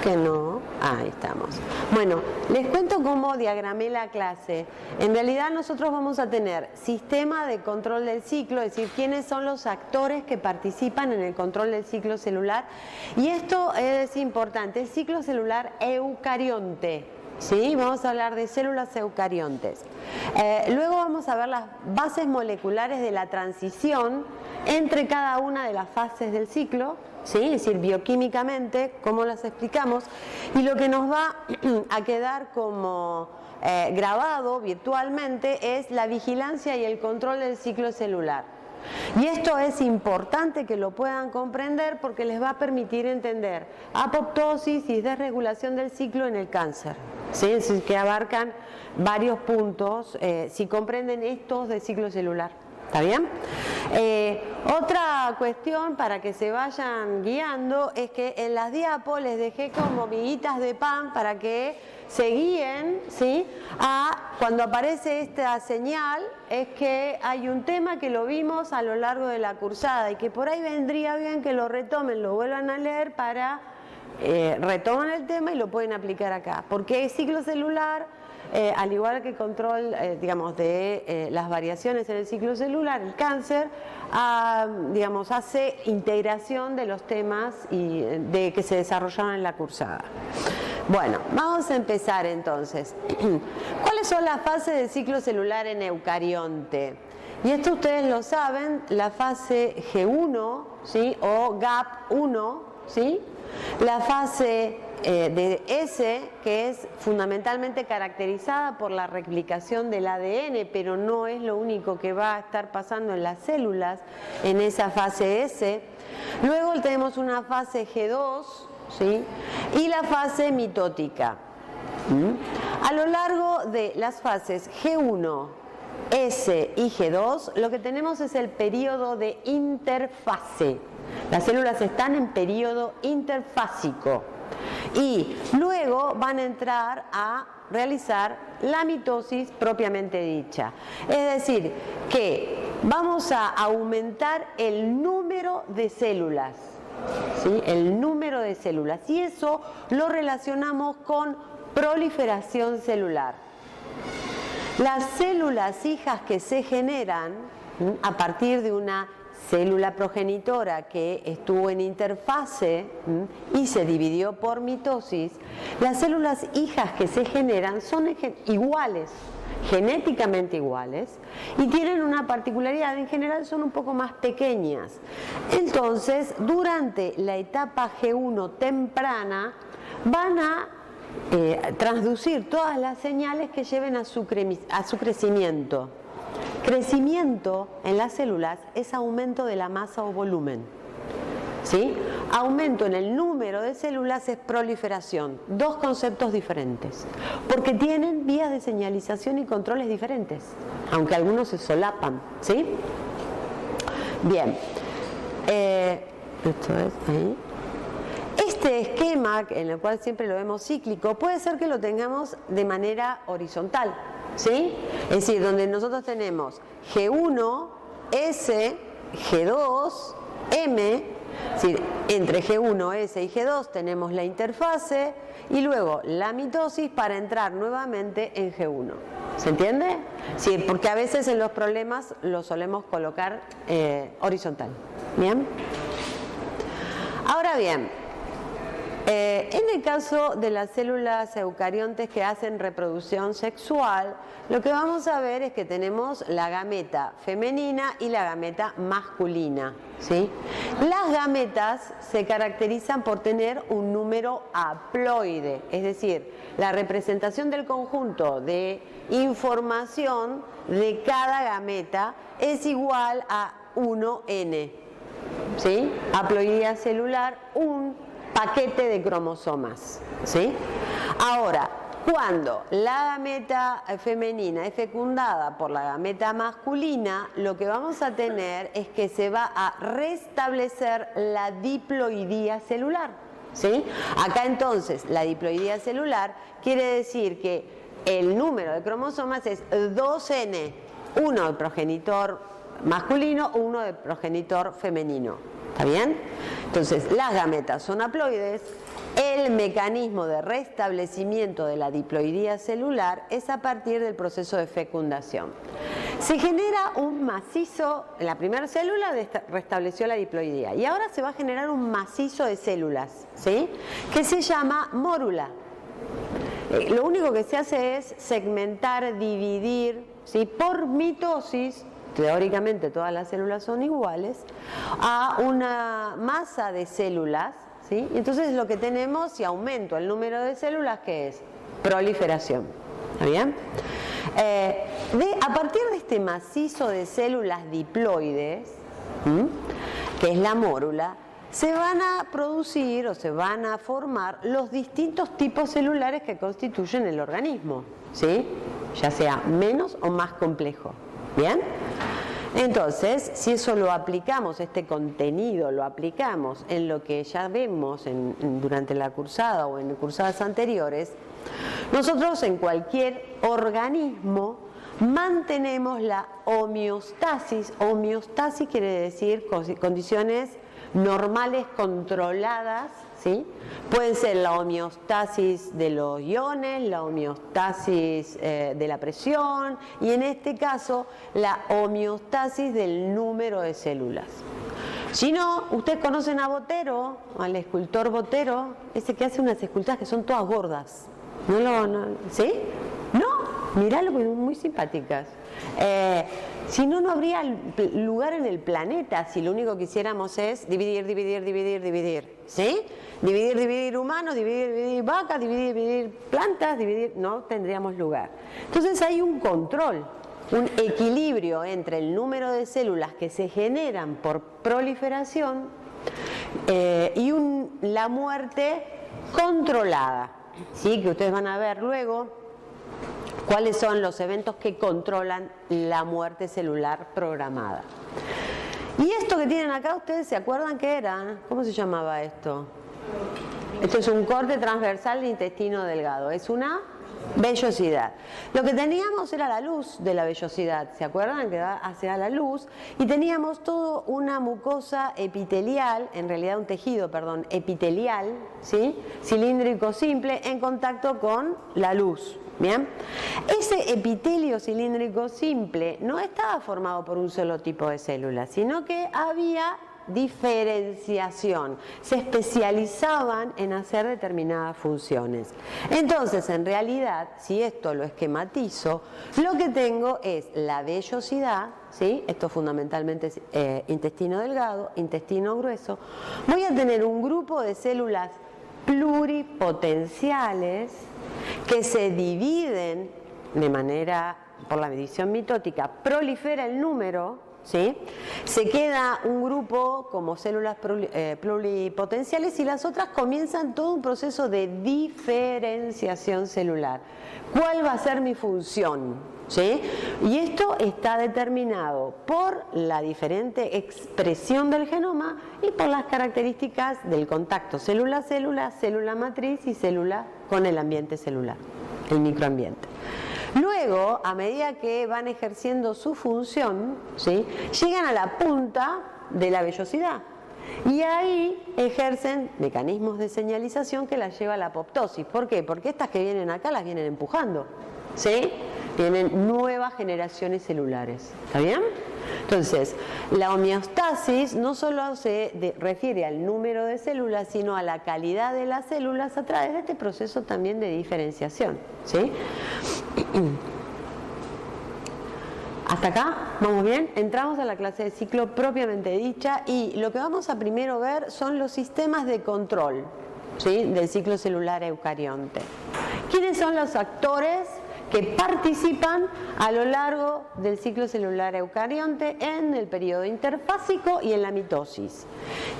que no. Ahí estamos. Bueno, les cuento cómo diagramé la clase. En realidad nosotros vamos a tener sistema de control del ciclo, es decir, quiénes son los actores que participan en el control del ciclo celular. Y esto es importante, el ciclo celular eucarionte. ¿Sí? Vamos a hablar de células eucariontes. Luego vamos a ver las bases moleculares de la transición entre cada una de las fases del ciclo, ¿sí? Es decir, bioquímicamente, cómo las explicamos, y lo que nos va a quedar como grabado virtualmente es la vigilancia y el control del ciclo celular. Y esto es importante que lo puedan comprender porque les va a permitir entender apoptosis y desregulación del ciclo en el cáncer, ¿sí? Es decir, que abarcan varios puntos si comprenden estos de ciclo celular. ¿Está bien? Otra cuestión para que se vayan guiando es que en las diapos les dejé como miguitas de pan para que se guíen, ¿sí? Cuando aparece esta señal es que hay un tema que lo vimos a lo largo de la cursada y que por ahí vendría bien que lo retomen, lo vuelvan a leer para retoman el tema y lo pueden aplicar acá. Porque el ciclo celular, al igual que control, digamos, de las variaciones en el ciclo celular, el cáncer, digamos, hace integración de los temas que se desarrollaron en la cursada. Bueno, vamos a empezar entonces. ¿Cuáles son las fases del ciclo celular en eucarionte? Y esto ustedes lo saben, la fase G1, ¿sí? O GAP1, ¿sí? La fase de S, que es fundamentalmente caracterizada por la replicación del ADN, pero no es lo único que va a estar pasando en las células en esa fase S. Luego tenemos una fase G2, ¿sí? Y la fase mitótica. A lo largo de las fases G1, S y G2, lo que tenemos es el periodo de interfase. Las células están en periodo interfásico y luego van a entrar a realizar la mitosis propiamente dicha. Es decir, que vamos a aumentar el número de células, ¿sí? El número de células, y eso lo relacionamos con proliferación celular. Las células hijas que se generan a partir de una célula progenitora que estuvo en interfase y se dividió por mitosis, las células hijas que se generan son iguales, genéticamente iguales, y tienen una particularidad, en general son un poco más pequeñas. Entonces, durante la etapa G1 temprana, van a transducir todas las señales que lleven a su crecimiento. Crecimiento en las células es aumento de la masa o volumen, ¿sí? Aumento en el número de células es proliferación, dos conceptos diferentes, porque tienen vías de señalización y controles diferentes, aunque algunos se solapan, ¿sí? Bien, esto es ahí. Este esquema, en el cual siempre lo vemos cíclico, puede ser que lo tengamos de manera horizontal, ¿sí? Es decir, donde nosotros tenemos G1, S, G2, M, es decir, entre G1, S y G2 tenemos la interfase y luego la mitosis para entrar nuevamente en G1. ¿Se entiende? Sí, porque a veces en los problemas lo solemos colocar horizontal. ¿Bien? Ahora bien, en el caso de las células eucariontes que hacen reproducción sexual, lo que vamos a ver es que tenemos la gameta femenina y la gameta masculina, ¿sí? Las gametas se caracterizan por tener un número haploide, es decir, la representación del conjunto de información de cada gameta es igual a 1N, ¿sí? Haploidía celular, un paquete de cromosomas, ¿sí? Ahora, cuando la gameta femenina es fecundada por la gameta masculina, lo que vamos a tener es que se va a restablecer la diploidía celular, ¿sí? Acá entonces la diploidía celular quiere decir que el número de cromosomas es 2N, uno del progenitor masculino, uno del progenitor femenino. ¿Está bien? Entonces, las gametas son haploides, el mecanismo de restablecimiento de la diploidía celular es a partir del proceso de fecundación. Se genera un macizo, en la primera célula restableció la diploidía y ahora se va a generar un macizo de células, ¿sí? Que se llama mórula. Lo único que se hace es segmentar, dividir, ¿sí? Por mitosis, teóricamente todas las células son iguales, a una masa de células, ¿sí? Entonces lo que tenemos, si aumento el número de células, ¿qué es? Proliferación. ¿Está bien? A partir de este macizo de células diploides, que es la mórula, se van a producir o se van a formar los distintos tipos celulares que constituyen el organismo, ¿sí? Ya sea menos o más complejo. ¿Bien? Entonces, si eso lo aplicamos, este contenido lo aplicamos en lo que ya vemos durante la cursada o en cursadas anteriores, nosotros en cualquier organismo mantenemos la homeostasis. Homeostasis quiere decir condiciones normales controladas, ¿sí? Pueden ser la homeostasis de los iones, la homeostasis de la presión y en este caso la homeostasis del número de células. Si no, ustedes conocen a Botero, al escultor Botero, ese que hace unas esculturas que son todas gordas. ¿Sí? No, miralo, muy simpáticas. Si no, no habría lugar en el planeta si lo único que hiciéramos es dividir, ¿sí? Dividir humanos, dividir vacas, dividir plantas, no tendríamos lugar. Entonces hay un control, un equilibrio entre el número de células que se generan por proliferación y la muerte controlada, ¿sí? Que ustedes van a ver luego cuáles son los eventos que controlan la muerte celular programada. Y esto que tienen acá, ¿ustedes se acuerdan qué era? ¿Cómo se llamaba esto? Esto es un corte transversal de intestino delgado. Es una vellosidad. Lo que teníamos era la luz de la vellosidad. ¿Se acuerdan? Que da hacia la luz. Y teníamos toda una mucosa epitelial, en realidad un tejido, epitelial, ¿sí? Cilíndrico simple, en contacto con la luz. ¿Bien? Ese epitelio cilíndrico simple no estaba formado por un solo tipo de células, sino que había diferenciación, se especializaban en hacer determinadas funciones. Entonces, en realidad, si esto lo esquematizo, lo que tengo es la vellosidad, ¿sí? Esto fundamentalmente es intestino delgado, intestino grueso. Voy a tener un grupo de células pluripotenciales que se dividen de manera, por la medición mitótica, prolifera el número, ¿sí? Se queda un grupo como células pluripotenciales y las otras comienzan todo un proceso de diferenciación celular. ¿Cuál va a ser mi función? ¿Sí? Y esto está determinado por la diferente expresión del genoma y por las características del contacto célula-célula, célula matriz y célula con el ambiente celular, el microambiente. Luego, a medida que van ejerciendo su función, ¿sí? Llegan a la punta de la vellosidad y ahí ejercen mecanismos de señalización que las lleva a la apoptosis. ¿Por qué? Porque estas que vienen acá las vienen empujando, ¿sí? Tienen nuevas generaciones celulares. ¿Está bien? Entonces, la homeostasis no solo se refiere al número de células, sino a la calidad de las células a través de este proceso también de diferenciación. ¿Sí? ¿Hasta acá? ¿Vamos bien? Entramos a la clase de ciclo propiamente dicha y lo que vamos a primero ver son los sistemas de control, ¿sí? Del ciclo celular eucarionte. ¿Quiénes son los actores que participan a lo largo del ciclo celular eucarionte en el periodo interfásico y en la mitosis?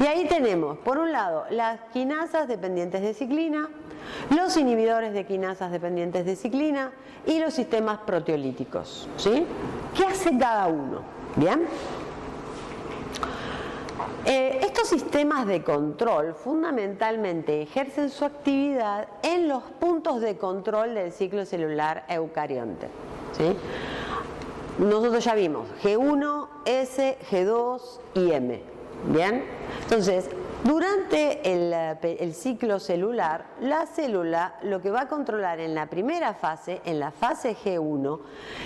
Y ahí tenemos, por un lado, las quinasas dependientes de ciclina, los inhibidores de quinasas dependientes de ciclina y los sistemas proteolíticos, ¿sí? ¿Qué hace cada uno? ¿Bien? Estos sistemas de control fundamentalmente ejercen su actividad en los puntos de control del ciclo celular eucarionte, ¿sí? Nosotros ya vimos G1, S, G2 y M. ¿Bien? Entonces, Durante el ciclo celular, la célula lo que va a controlar en la primera fase, en la fase G1,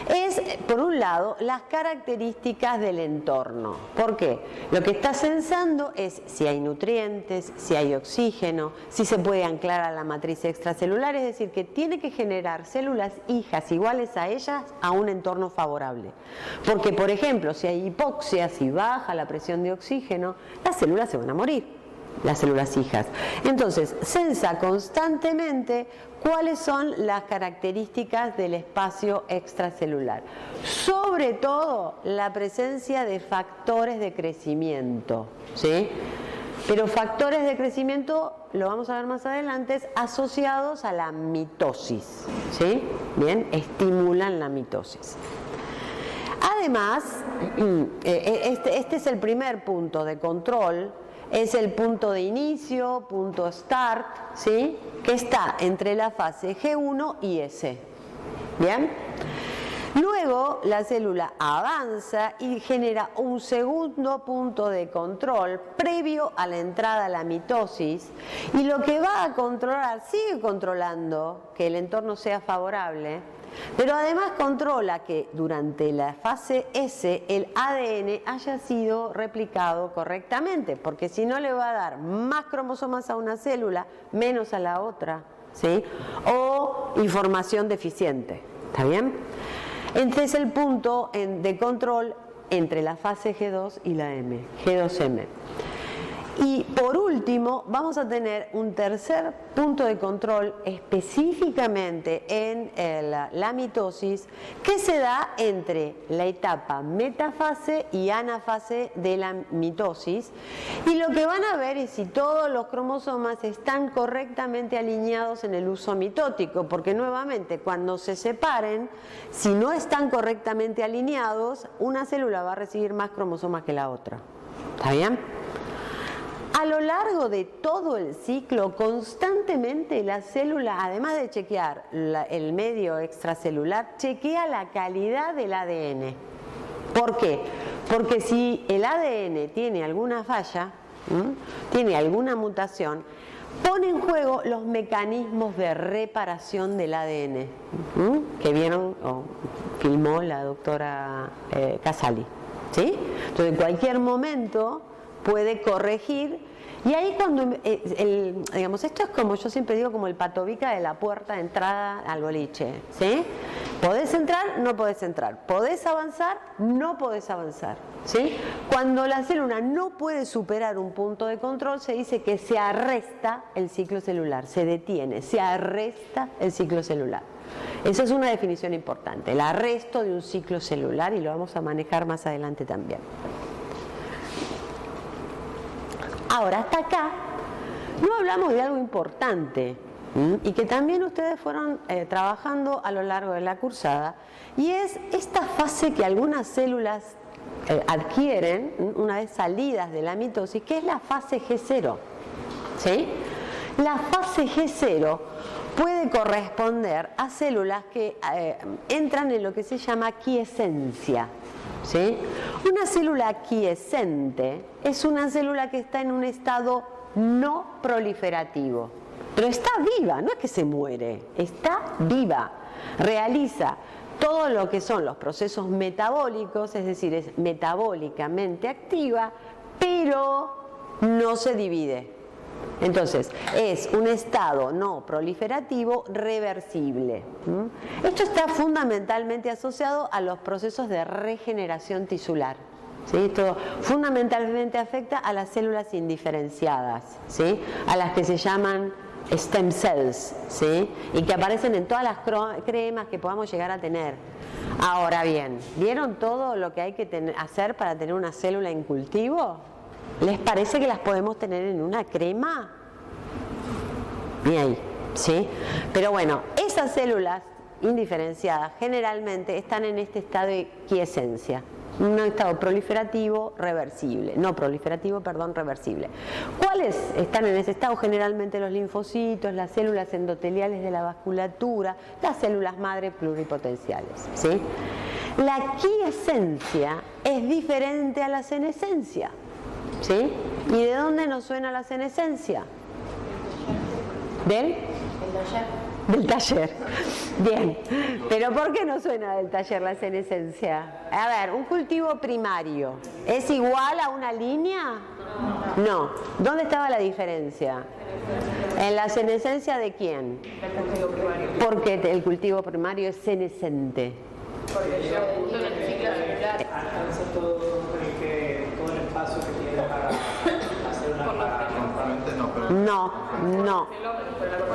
es, por un lado, las características del entorno. ¿Por qué? Lo que está censando es si hay nutrientes, si hay oxígeno, si se puede anclar a la matriz extracelular, es decir, que tiene que generar células hijas iguales a ellas a un entorno favorable. Porque, por ejemplo, si hay hipoxia, si baja la presión de oxígeno, las células se van a morir. Las células hijas. Entonces, censa constantemente cuáles son las características del espacio extracelular. Sobre todo, la presencia de factores de crecimiento, ¿sí? Pero factores de crecimiento, lo vamos a ver más adelante, asociados a la mitosis, ¿sí? Bien, estimulan la mitosis. Además, este es el primer punto de control. Es el punto de inicio, punto start, ¿sí? Que está entre la fase G1 y S. ¿Bien? Luego la célula avanza y genera un segundo punto de control previo a la entrada a la mitosis, y lo que va a controlar, sigue controlando que el entorno sea favorable, pero además controla que durante la fase S el ADN haya sido replicado correctamente, porque si no le va a dar más cromosomas a una célula, menos a la otra, ¿sí? O información deficiente, ¿está bien? Este es el punto de control entre la fase G2 y la M, G2M. Y por último, vamos a tener un tercer punto de control específicamente en la mitosis, que se da entre la etapa metafase y anafase de la mitosis, y lo que van a ver es si todos los cromosomas están correctamente alineados en el uso mitótico, porque nuevamente cuando se separen, si no están correctamente alineados, una célula va a recibir más cromosomas que la otra. ¿Está bien? A lo largo de todo el ciclo, constantemente la célula, además de chequear el medio extracelular, chequea la calidad del ADN. ¿Por qué? Porque si el ADN tiene alguna falla, tiene alguna mutación, pone en juego los mecanismos de reparación del ADN, que vieron o filmó la doctora Casali, ¿sí? Entonces, en cualquier momento puede corregir, y ahí cuando, digamos, esto es como, yo siempre digo, como el patobica de la puerta de entrada al boliche, ¿sí? Podés entrar, no podés entrar, podés avanzar, no podés avanzar, ¿sí? Cuando la célula no puede superar un punto de control, se dice que se arresta el ciclo celular, se detiene, se arresta el ciclo celular. Esa es una definición importante, el arresto de un ciclo celular, y lo vamos a manejar más adelante también. Ahora, hasta acá, no hablamos de algo importante y que también ustedes fueron trabajando a lo largo de la cursada, y es esta fase que algunas células adquieren una vez salidas de la mitosis, que es la fase G0, ¿sí? La fase G0 puede corresponder a células que entran en lo que se llama quiescencia, ¿sí? Una célula quiescente es una célula que está en un estado no proliferativo, pero está viva, no es que se muere, está viva, realiza todo lo que son los procesos metabólicos, es decir, es metabólicamente activa, pero no se divide. Entonces, es un estado no proliferativo reversible. Esto está fundamentalmente asociado a los procesos de regeneración tisular, ¿sí? Esto fundamentalmente afecta a las células indiferenciadas, ¿sí? A las que se llaman stem cells, ¿sí? Y que aparecen en todas las cremas que podamos llegar a tener. Ahora bien, ¿vieron todo lo que hay que hacer para tener una célula en cultivo? ¿Les parece que las podemos tener en una crema? Ni ahí, ¿sí? Pero bueno, esas células indiferenciadas generalmente están en este estado de quiescencia, un estado proliferativo reversible, no proliferativo, perdón, reversible. ¿Cuáles están en ese estado? Generalmente los linfocitos, las células endoteliales de la vasculatura, las células madre pluripotenciales, ¿sí? La quiescencia es diferente a la senescencia, ¿sí? ¿Y de dónde nos suena la senescencia? ¿Del taller. Bien. ¿Pero por qué no suena del taller la senescencia? A ver, un cultivo primario, ¿es igual a una línea? No. ¿Dónde estaba la diferencia? ¿En la senescencia de quién? Porque el cultivo primario es senescente. Porque el segundo en el ciclo celular alcanza todo el espacio que tiene para hacer una No.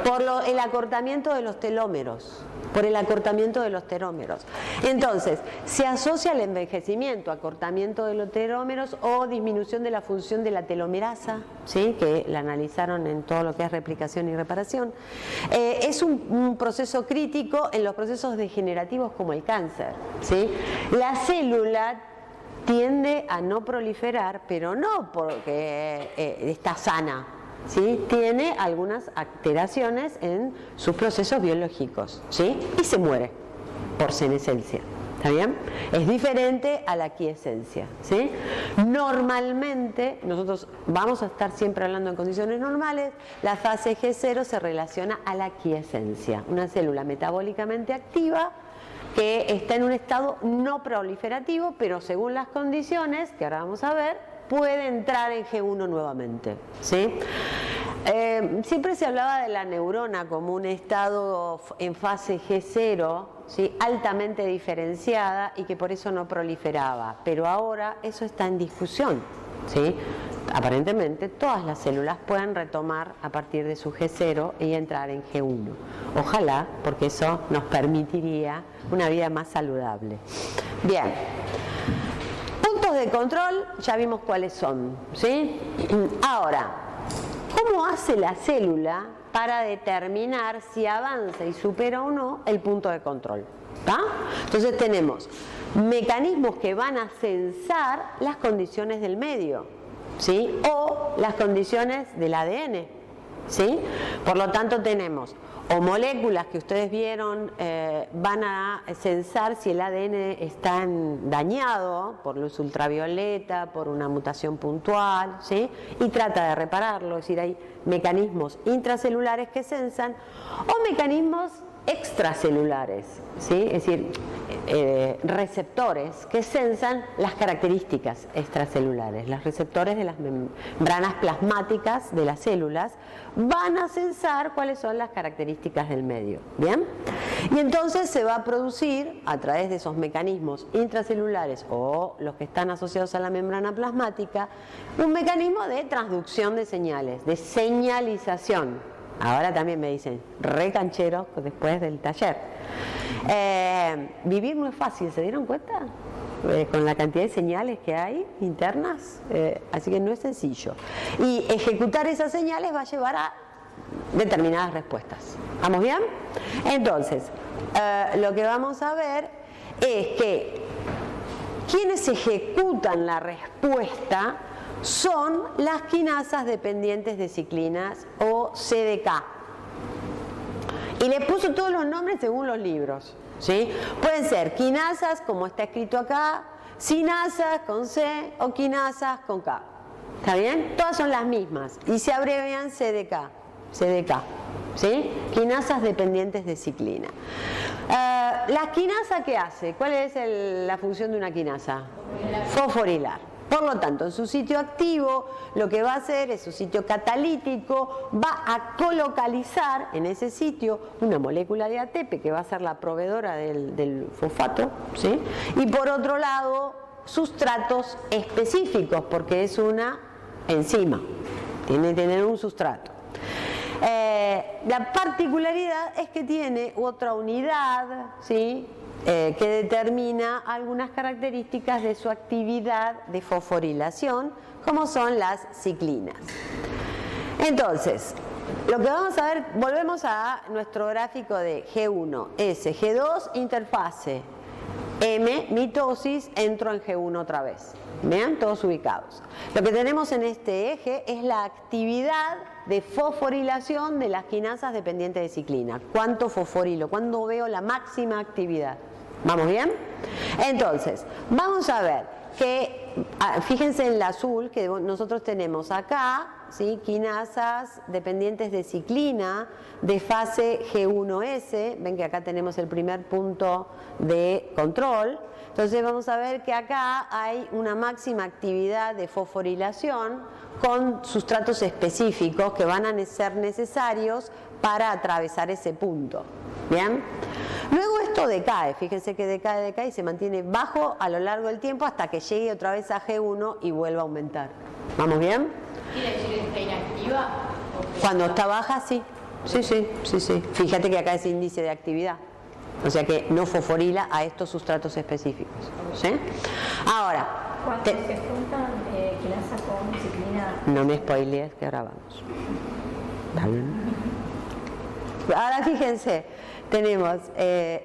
Por el acortamiento de los telómeros. Por el acortamiento de los telómeros. Entonces, se asocia al envejecimiento, acortamiento de los telómeros o disminución de la función de la telomerasa, ¿sí? Que la analizaron en todo lo que es replicación y reparación. Es un proceso crítico en los procesos degenerativos como el cáncer, ¿sí? La célula tiende a no proliferar, pero no porque está sana, ¿sí? Tiene algunas alteraciones en sus procesos biológicos, ¿sí? Y se muere por senescencia. ¿Está bien? Es diferente a la quiescencia, ¿sí? Normalmente, nosotros vamos a estar siempre hablando en condiciones normales, la fase G0 se relaciona a la quiescencia, una célula metabólicamente activa que está en un estado no proliferativo, pero según las condiciones, que ahora vamos a ver, puede entrar en G1 nuevamente, ¿sí? Siempre se hablaba de la neurona como un estado en fase G0, ¿sí? Altamente diferenciada y que por eso no proliferaba, pero ahora eso está en discusión, ¿sí? Aparentemente todas las células pueden retomar a partir de su G0 y entrar en G1. Ojalá, porque eso nos permitiría una vida más saludable. Bien. Puntos de control, ya vimos cuáles son, ¿sí? Ahora, ¿cómo hace la célula para determinar si avanza y supera o no el punto de control? ¿Tá? Entonces tenemos mecanismos que van a censar las condiciones del medio, ¿sí? O las condiciones del ADN, ¿sí? Por lo tanto tenemos o moléculas que ustedes vieron van a censar si el ADN está dañado por luz ultravioleta, por una mutación puntual, ¿sí? Y trata de repararlo, es decir, hay mecanismos intracelulares que censan o mecanismos extracelulares, ¿sí? Es decir, receptores que censan las características extracelulares. Los receptores de las membranas plasmáticas de las células van a censar cuáles son las características del medio. ¿Bien? Y entonces se va a producir, a través de esos mecanismos intracelulares o los que están asociados a la membrana plasmática, un mecanismo de transducción de señales, de señalización. Ahora también me dicen, re cancheros después del taller. Vivir no es fácil, ¿se dieron cuenta? Con la cantidad de señales que hay internas, así que no es sencillo. Y ejecutar esas señales va a llevar a determinadas respuestas. ¿Vamos bien? Entonces, lo que vamos a ver es que quienes ejecutan la respuesta son las quinasas dependientes de ciclinas o CDK. Y les puso todos los nombres según los libros, ¿sí? Pueden ser quinasas, como está escrito acá, sinasas con C o quinasas con K. ¿Está bien? Todas son las mismas y se abrevian CDK, ¿sí? Quinasas dependientes de ciclina. ¿La quinasa qué hace? ¿Cuál es la función de una quinasa? Fosforilar. Por lo tanto, en su sitio activo, lo que va a hacer es su sitio catalítico, va a colocalizar en ese sitio una molécula de ATP que va a ser la proveedora del fosfato, ¿sí? Y por otro lado, sustratos específicos, porque es una enzima, tiene que tener un sustrato. La particularidad es que tiene otra unidad, ¿sí? Que determina algunas características de su actividad de fosforilación, como son las ciclinas. Entonces, lo que vamos a ver, volvemos a nuestro gráfico de G1, S, G2, interfase, M, mitosis, entro en G1 otra vez. Vean, todos ubicados. Lo que tenemos en este eje es la actividad de fosforilación de las quinasas dependientes de ciclina. ¿Cuánto fosforilo? ¿Cuándo veo la máxima actividad? ¿Vamos bien? Entonces, vamos a ver que, fíjense en el azul, que nosotros tenemos acá, ¿sí? Quinasas dependientes de ciclina de fase G1S. Ven que acá tenemos el primer punto de control. Entonces vamos a ver que acá hay una máxima actividad de fosforilación con sustratos específicos que van a ser necesarios para atravesar ese punto. ¿Bien? Luego esto decae, fíjense que decae y se mantiene bajo a lo largo del tiempo hasta que llegue otra vez a G1 y vuelva a aumentar. ¿Vamos bien? ¿Quiere decir que está inactiva? Cuando está baja, sí. Sí. Fíjate que acá es índice de actividad. O sea que no fosforila a estos sustratos específicos. ¿Sí? Ahora, cuando se juntan quinasa con ciclina. No me spoilees que ahora vamos. ¿Está bien? Ahora fíjense, tenemos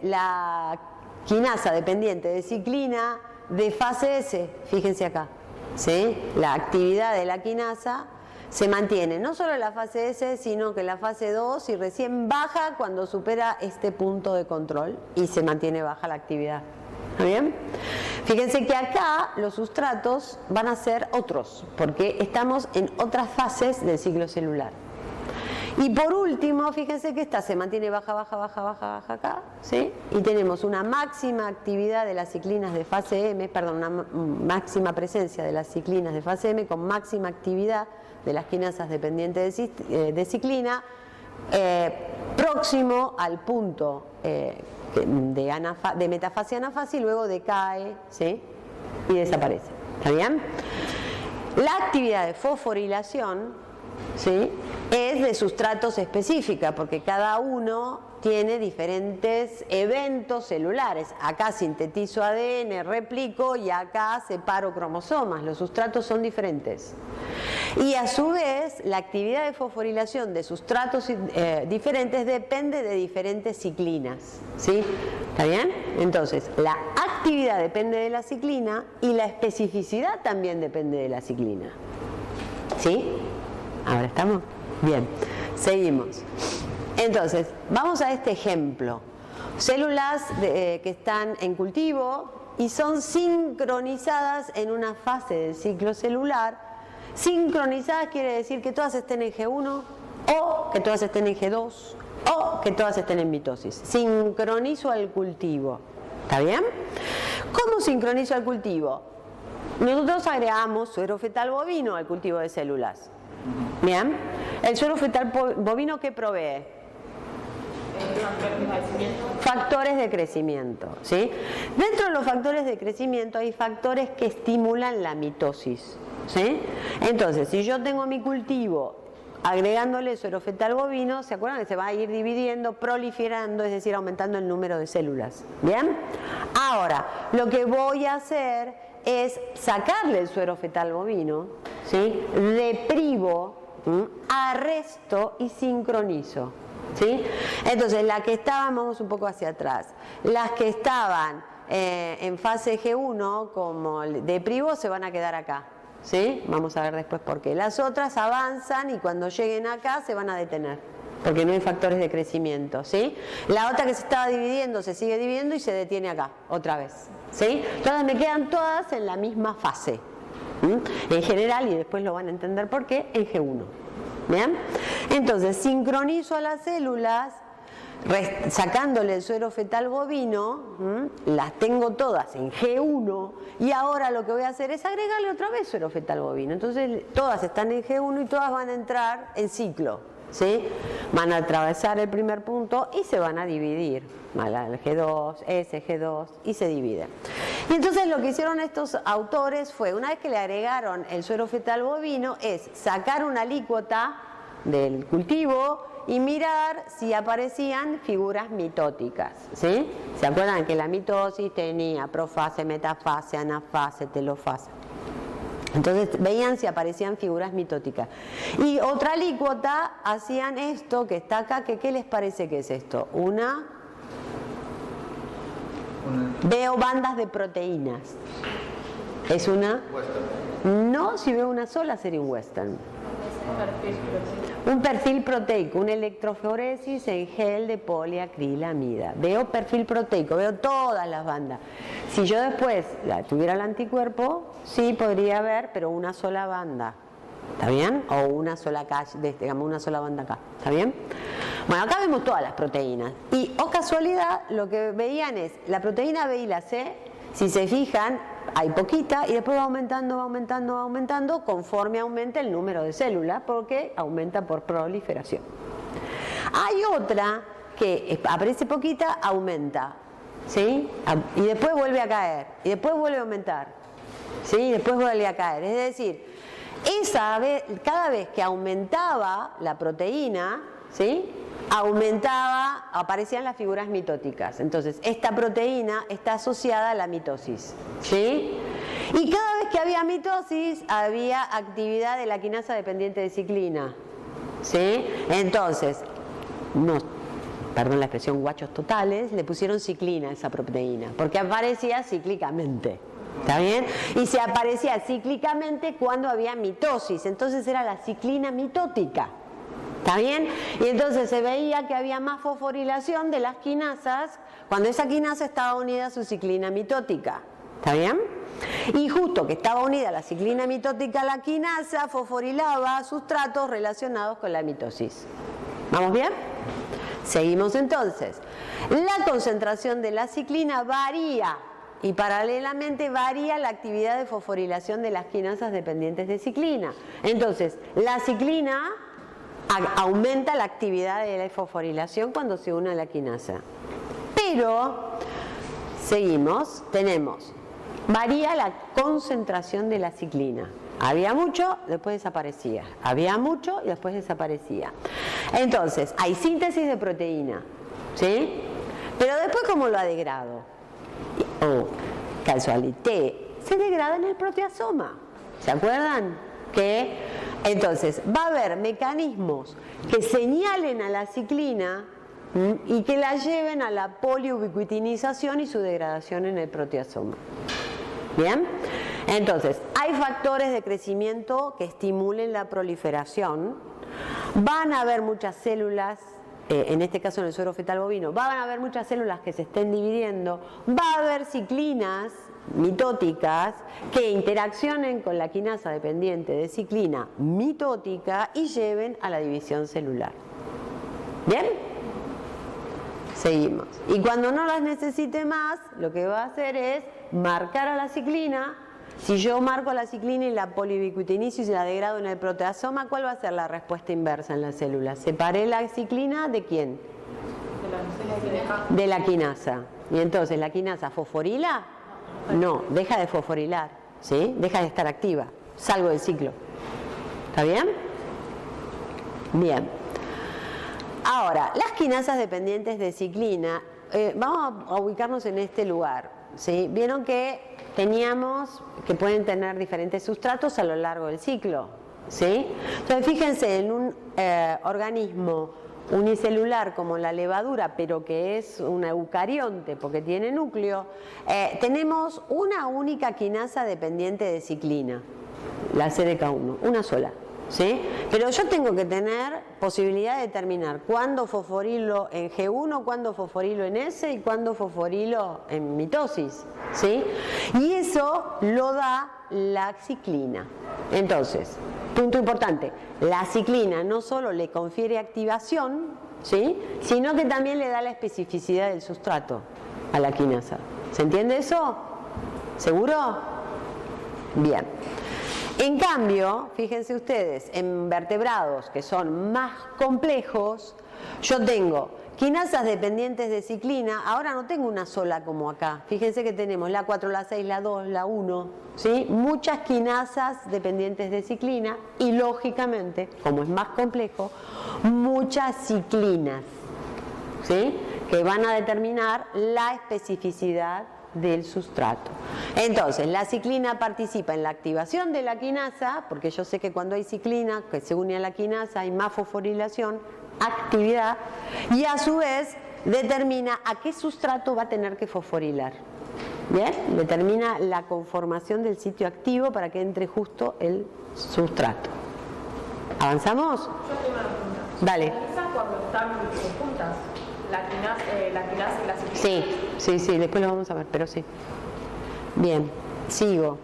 la quinasa dependiente de ciclina de fase S. Fíjense acá. ¿Sí? La actividad de la quinasa se mantiene no solo en la fase S, sino que en la fase 2 y recién baja cuando supera este punto de control y se mantiene baja la actividad. ¿Está bien? Fíjense que acá los sustratos van a ser otros, porque estamos en otras fases del ciclo celular. Y por último, fíjense que esta se mantiene baja acá, ¿sí? Y tenemos una máxima actividad de las ciclinas de fase M, una máxima presencia de las ciclinas de fase M con máxima actividad de las quinasas dependientes de ciclina, próximo al punto de metafase anafase y luego decae, ¿sí? Y desaparece. ¿Está bien? La actividad de fosforilación, ¿sí? Es de sustratos específica, porque cada uno tiene diferentes eventos celulares. Acá sintetizo ADN, replico y acá separo cromosomas. Los sustratos son diferentes. Y a su vez, la actividad de fosforilación de sustratos diferentes depende de diferentes ciclinas. ¿Sí? ¿Está bien? Entonces, la actividad depende de la ciclina y la especificidad también depende de la ciclina. ¿Sí? ¿Ahora estamos? Bien, seguimos. Entonces, vamos a este ejemplo. Células que están en cultivo y son sincronizadas en una fase del ciclo celular. Sincronizadas quiere decir que todas estén en G1 o que todas estén en G2 o que todas estén en mitosis. Sincronizo al cultivo. ¿Está bien? ¿Cómo sincronizo al cultivo? Nosotros agregamos suero fetal bovino al cultivo de células. Bien, el suero fetal bovino, ¿qué provee? Factores de crecimiento, ¿sí? Dentro de los factores de crecimiento hay factores que estimulan la mitosis, ¿sí? Entonces, si yo tengo mi cultivo agregándole suero fetal bovino, ¿se acuerdan que se va a ir dividiendo, proliferando, es decir, aumentando el número de células? ¿Bien? Ahora, lo que voy a hacer es sacarle el suero fetal bovino, ¿sí? Deprivo, arresto y sincronizo, ¿sí? Entonces, las que estaban, vamos un poco hacia atrás, las que estaban en fase G1 como deprivo se van a quedar acá, ¿sí? Vamos a ver después por qué. Las otras avanzan y cuando lleguen acá se van a detener, porque no hay factores de crecimiento, ¿sí? La otra que se estaba dividiendo se sigue dividiendo y se detiene acá, otra vez, ¿sí? Entonces me quedan todas en la misma fase, en general, y después lo van a entender por qué, en G1. ¿Bien? Entonces, sincronizo a las células, sacándole el suero fetal bovino, las tengo todas en G1, y ahora lo que voy a hacer es agregarle otra vez suero fetal bovino. Entonces, todas están en G1 y todas van a entrar en ciclo, ¿sí? Van a atravesar el primer punto y se van a dividir. G2, S, G2 y se dividen. Y entonces lo que hicieron estos autores fue, una vez que le agregaron el suero fetal bovino, es sacar una alícuota del cultivo y mirar si aparecían figuras mitóticas, ¿sí? ¿Se acuerdan que la mitosis tenía profase, metafase, anafase, telofase? Entonces veían si aparecían figuras mitóticas. Y otra alícuota hacían esto que está acá, que ¿qué les parece que es esto? Veo bandas de proteínas. ¿Es una? Western. No, si veo una sola sería un western. Un perfil proteico, una electroforesis en gel de poliacrilamida. Veo perfil proteico, veo todas las bandas. Si yo después tuviera el anticuerpo, sí podría haber, pero una sola banda. ¿Está bien? O una sola calle, digamos una sola banda acá. ¿Está bien? Bueno, acá vemos todas las proteínas. Y, oh casualidad, lo que veían es la proteína B y la C, si se fijan, hay poquita y después va aumentando, va aumentando, va aumentando conforme aumenta el número de células, porque aumenta por proliferación. Hay otra que aparece poquita, aumenta, ¿sí? Y después vuelve a caer, y después vuelve a aumentar, ¿sí? Y después vuelve a caer. Es decir, cada vez que aumentaba la proteína, ¿sí?, aparecían las figuras mitóticas. Entonces, esta proteína está asociada a la mitosis, ¿sí? Y cada vez que había mitosis, había actividad de la quinasa dependiente de ciclina, ¿sí? Entonces, perdón la expresión, guachos totales, le pusieron ciclina a esa proteína, porque aparecía cíclicamente. ¿Está bien? Y se aparecía cíclicamente cuando había mitosis, entonces era la ciclina mitótica. ¿Está bien? Y entonces se veía que había más fosforilación de las quinasas cuando esa quinasa estaba unida a su ciclina mitótica. ¿Está bien? Y justo que estaba unida la ciclina mitótica a la quinasa, fosforilaba sustratos relacionados con la mitosis. ¿Vamos bien? Seguimos entonces. La concentración de la ciclina varía y paralelamente varía la actividad de fosforilación de las quinasas dependientes de ciclina. Entonces, la ciclina aumenta la actividad de la fosforilación cuando se une a la quinasa. Pero, seguimos, varía la concentración de la ciclina. Había mucho, después desaparecía. Había mucho y después desaparecía. Entonces, hay síntesis de proteína, ¿sí? Pero después, ¿cómo lo degrado? Casualité, se degrada en el proteasoma. ¿Se acuerdan? Entonces, va a haber mecanismos que señalen a la ciclina y que la lleven a la poliubiquitinización y su degradación en el proteasoma. ¿Bien? Entonces, hay factores de crecimiento que estimulen la proliferación. Van a haber muchas células, en este caso en el suero fetal bovino, van a haber muchas células que se estén dividiendo, va a haber ciclinas mitóticas que interaccionen con la quinasa dependiente de ciclina mitótica y lleven a la división celular. ¿Bien? Seguimos. Y cuando no las necesite más, lo que va a hacer es marcar a la ciclina. Si yo marco a la ciclina y la poliubiquitinizo y la degrado en el proteasoma, ¿cuál va a ser la respuesta inversa en la célula? ¿Separé la ciclina de quién? De la quinasa. Y entonces, ¿la quinasa fosforila? No, deja de fosforilar, ¿sí? Deja de estar activa, salgo del ciclo. ¿Está bien? Bien. Ahora, las quinasas dependientes de ciclina, vamos a ubicarnos en este lugar, ¿sí? Vieron que teníamos que pueden tener diferentes sustratos a lo largo del ciclo, ¿sí? Entonces, fíjense, en un organismo unicelular como la levadura, pero que es un eucarionte porque tiene núcleo, tenemos una única quinasa dependiente de ciclina, la CDK1, una sola, ¿sí? Pero yo tengo que tener posibilidad de determinar cuándo fosforilo en G1, cuándo fosforilo en S y cuándo fosforilo en mitosis, ¿sí? Y eso lo da la ciclina. Entonces, punto importante, la ciclina no solo le confiere activación, ¿sí?, sino que también le da la especificidad del sustrato a la quinasa. ¿Se entiende eso? ¿Seguro? Bien. En cambio, fíjense ustedes, en vertebrados que son más complejos, yo tengo quinasas dependientes de ciclina. Ahora no tengo una sola como acá. Fíjense que tenemos la 4, la 6, la 2, la 1, ¿sí? Muchas quinasas dependientes de ciclina y, lógicamente, como es más complejo, muchas ciclinas, ¿sí?, que van a determinar la especificidad del sustrato. Entonces, la ciclina participa en la activación de la quinasa, porque yo sé que cuando hay ciclina que se une a la quinasa hay más fosforilación, actividad, y a su vez determina a qué sustrato va a tener que fosforilar. ¿Bien? Determina la conformación del sitio activo para que entre justo el sustrato. ¿Avanzamos? Yo tengo una pregunta. Dale. ¿Esa cuando están juntas? La quinasa y la ciclina. Sí, después lo vamos a ver, pero sí. Bien, sigo.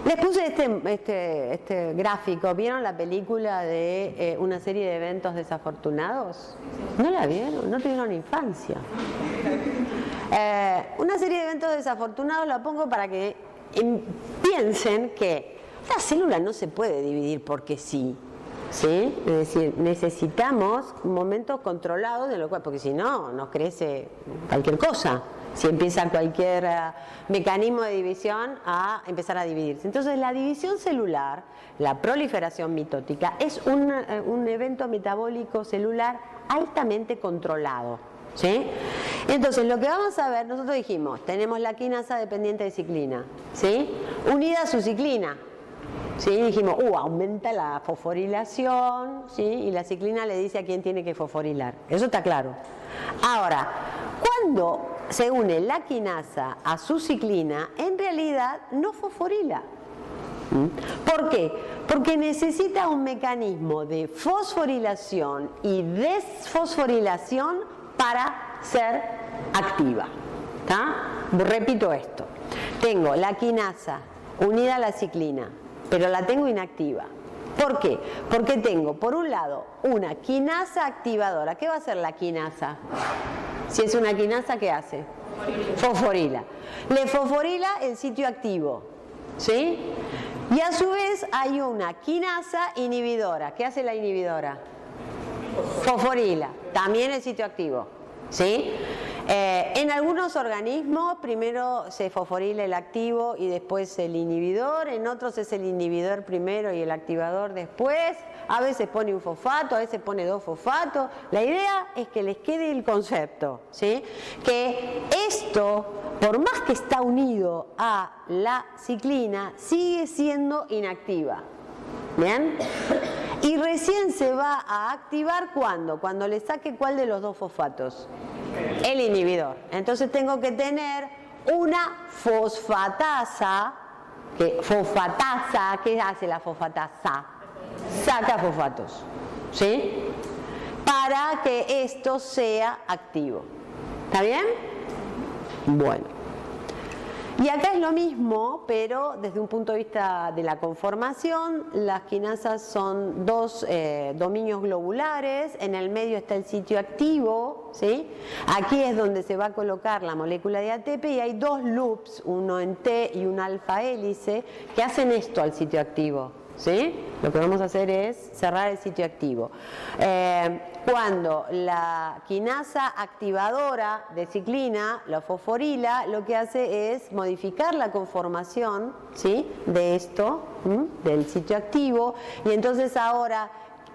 Les puse este gráfico. ¿Vieron la película de una serie de eventos desafortunados? ¿No la vieron? ¿No tuvieron infancia? Una serie de eventos desafortunados la pongo para que piensen que la célula no se puede dividir porque sí. ¿Sí? Es decir, necesitamos momentos controlados de lo cual, porque si no, nos crece cualquier cosa. Si empieza cualquier mecanismo de división a empezar a dividirse. Entonces, la división celular, la proliferación mitótica, es un evento metabólico celular altamente controlado. ¿Sí? Entonces, lo que vamos a ver, nosotros dijimos, tenemos la quinasa dependiente de ciclina, ¿sí? Unida a su ciclina. ¿Sí? Dijimos, aumenta la fosforilación, ¿sí? Y la ciclina le dice a quién tiene que fosforilar. Eso está claro. Ahora, cuando se une la quinasa a su ciclina, en realidad no fosforila. ¿Por qué? Porque necesita un mecanismo de fosforilación y desfosforilación para ser activa. ¿Tá? Repito esto. Tengo la quinasa unida a la ciclina, pero la tengo inactiva. ¿Por qué? Porque tengo, por un lado, una quinasa activadora. ¿Qué va a hacer la quinasa? Si es una quinasa, ¿qué hace? Fosforila. Le fosforila el sitio activo, ¿sí? Y a su vez hay una quinasa inhibidora. ¿Qué hace la inhibidora? Fosforila. También el sitio activo, ¿sí? En algunos organismos primero se fosforila el activo y después el inhibidor, en otros es el inhibidor primero y el activador después, a veces pone un fosfato, a veces pone dos fosfatos. La idea es que les quede el concepto, ¿sí? Que esto, por más que está unido a la ciclina, sigue siendo inactiva. ¿Bien? Y recién se va a activar ¿cuándo le saque cuál de los dos fosfatos? El inhibidor. Entonces tengo que tener una fosfatasa. ¿Qué hace la fosfatasa? Saca fosfatos. ¿Sí? Para que esto sea activo. ¿Está bien? Bueno. Y acá es lo mismo, pero desde un punto de vista de la conformación, las quinasas son dos dominios globulares, en el medio está el sitio activo, ¿sí? Aquí es donde se va a colocar la molécula de ATP y hay dos loops, uno en T y un alfa hélice, que hacen esto al sitio activo, ¿sí? Lo que vamos a hacer es cerrar el sitio activo. Cuando la quinasa activadora de ciclina, la fosforila, lo que hace es modificar la conformación, ¿sí? De esto, del sitio activo, y entonces ahora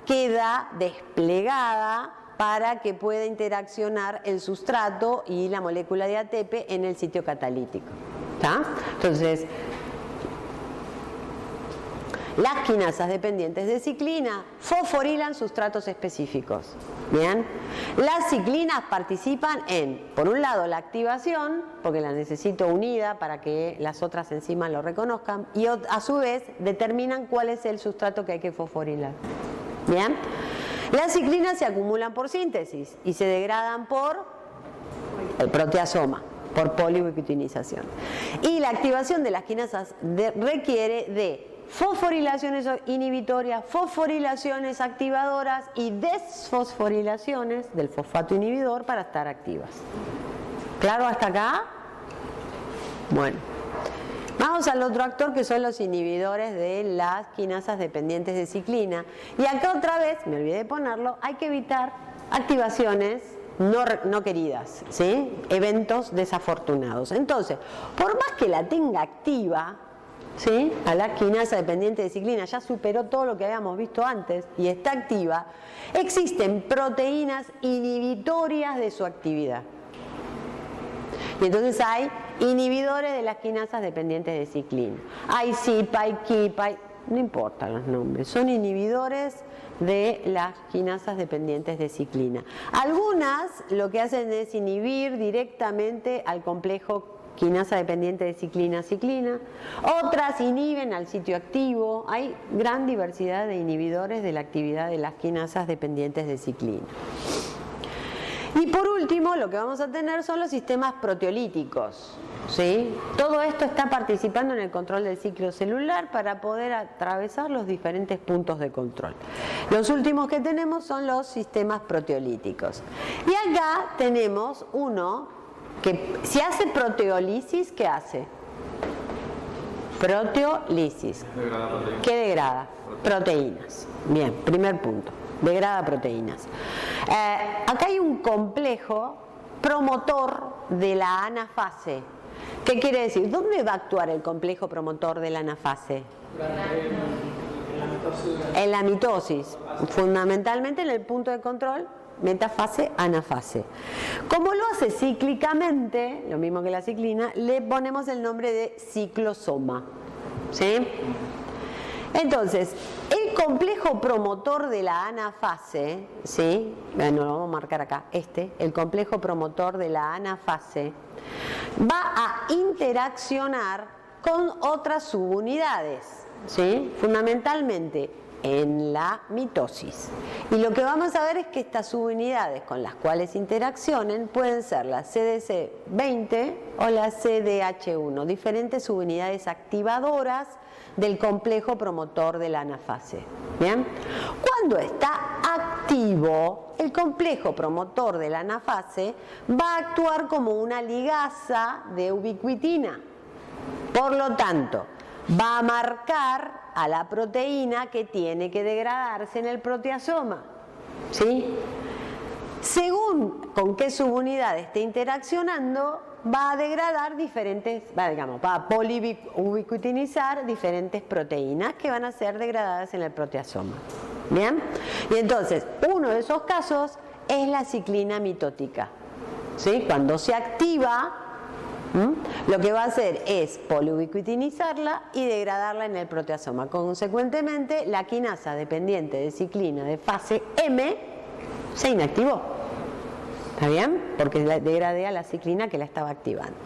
queda desplegada para que pueda interaccionar el sustrato y la molécula de ATP en el sitio catalítico. ¿Tá? Entonces, las quinasas dependientes de ciclina fosforilan sustratos específicos. Bien, las ciclinas participan en, por un lado, la activación, porque la necesito unida para que las otras enzimas lo reconozcan, y a su vez determinan cuál es el sustrato que hay que fosforilar. Bien, las ciclinas se acumulan por síntesis y se degradan por el proteasoma, por poliubiquitinización. Y la activación de las quinasas requiere de fosforilaciones inhibitorias, fosforilaciones activadoras y desfosforilaciones del fosfato inhibidor para estar activas. ¿Claro hasta acá? Bueno, vamos al otro actor que son los inhibidores de las quinasas dependientes de ciclina. Y acá otra vez, me olvidé de ponerlo, hay que evitar activaciones no queridas, ¿sí? Eventos desafortunados. Entonces, por más que la tenga activa, ¿sí? A la quinasa dependiente de ciclina ya superó todo lo que habíamos visto antes y está activa, existen proteínas inhibitorias de su actividad. Y entonces hay inhibidores de las quinasas dependientes de ciclina. Hay CIP, hay KIP, no importan los nombres, son inhibidores de las quinasas dependientes de ciclina. Algunas lo que hacen es inhibir directamente al complejo quinasa dependiente de ciclina. Otras inhiben al sitio activo. Hay gran diversidad de inhibidores de la actividad de las quinasas dependientes de ciclina. Y por último, lo que vamos a tener son los sistemas proteolíticos, ¿sí? Todo esto está participando en el control del ciclo celular para poder atravesar los diferentes puntos de control. Los últimos que tenemos son los sistemas proteolíticos. Y acá tenemos uno que si hace proteólisis, ¿qué hace? Proteólisis. ¿Qué degrada? Proteínas. Bien, primer punto. Degrada proteínas. Acá hay un complejo promotor de la anafase. ¿Qué quiere decir? ¿Dónde va a actuar el complejo promotor de la anafase? En la mitosis, fundamentalmente en el punto de control, metafase, anafase. Como lo hace cíclicamente, lo mismo que la ciclina, le ponemos el nombre de ciclosoma. ¿Sí? Entonces, el complejo promotor de la anafase, ¿sí? Bueno, lo vamos a marcar acá, el complejo promotor de la anafase, va a interaccionar con otras subunidades, ¿sí? Fundamentalmente en la mitosis. Y lo que vamos a ver es que estas subunidades con las cuales interaccionen pueden ser la CDC20 o la CDH1, diferentes subunidades activadoras del complejo promotor de la anafase. ¿Bien? Cuando está activo, el complejo promotor de la anafase va a actuar como una ligasa de ubiquitina. Por lo tanto, va a marcar a la proteína que tiene que degradarse en el proteasoma. ¿Sí? Según con qué subunidad esté interaccionando, va a degradar va a poliubiquitinizar diferentes proteínas que van a ser degradadas en el proteasoma. ¿Bien? Y entonces, uno de esos casos es la ciclina mitótica. ¿Sí? Cuando se activa, lo que va a hacer es poliubiquitinizarla y degradarla en el proteasoma. Consecuentemente, la quinasa dependiente de ciclina de fase M se inactivó. ¿Está bien? Porque degradé a la ciclina que la estaba activando.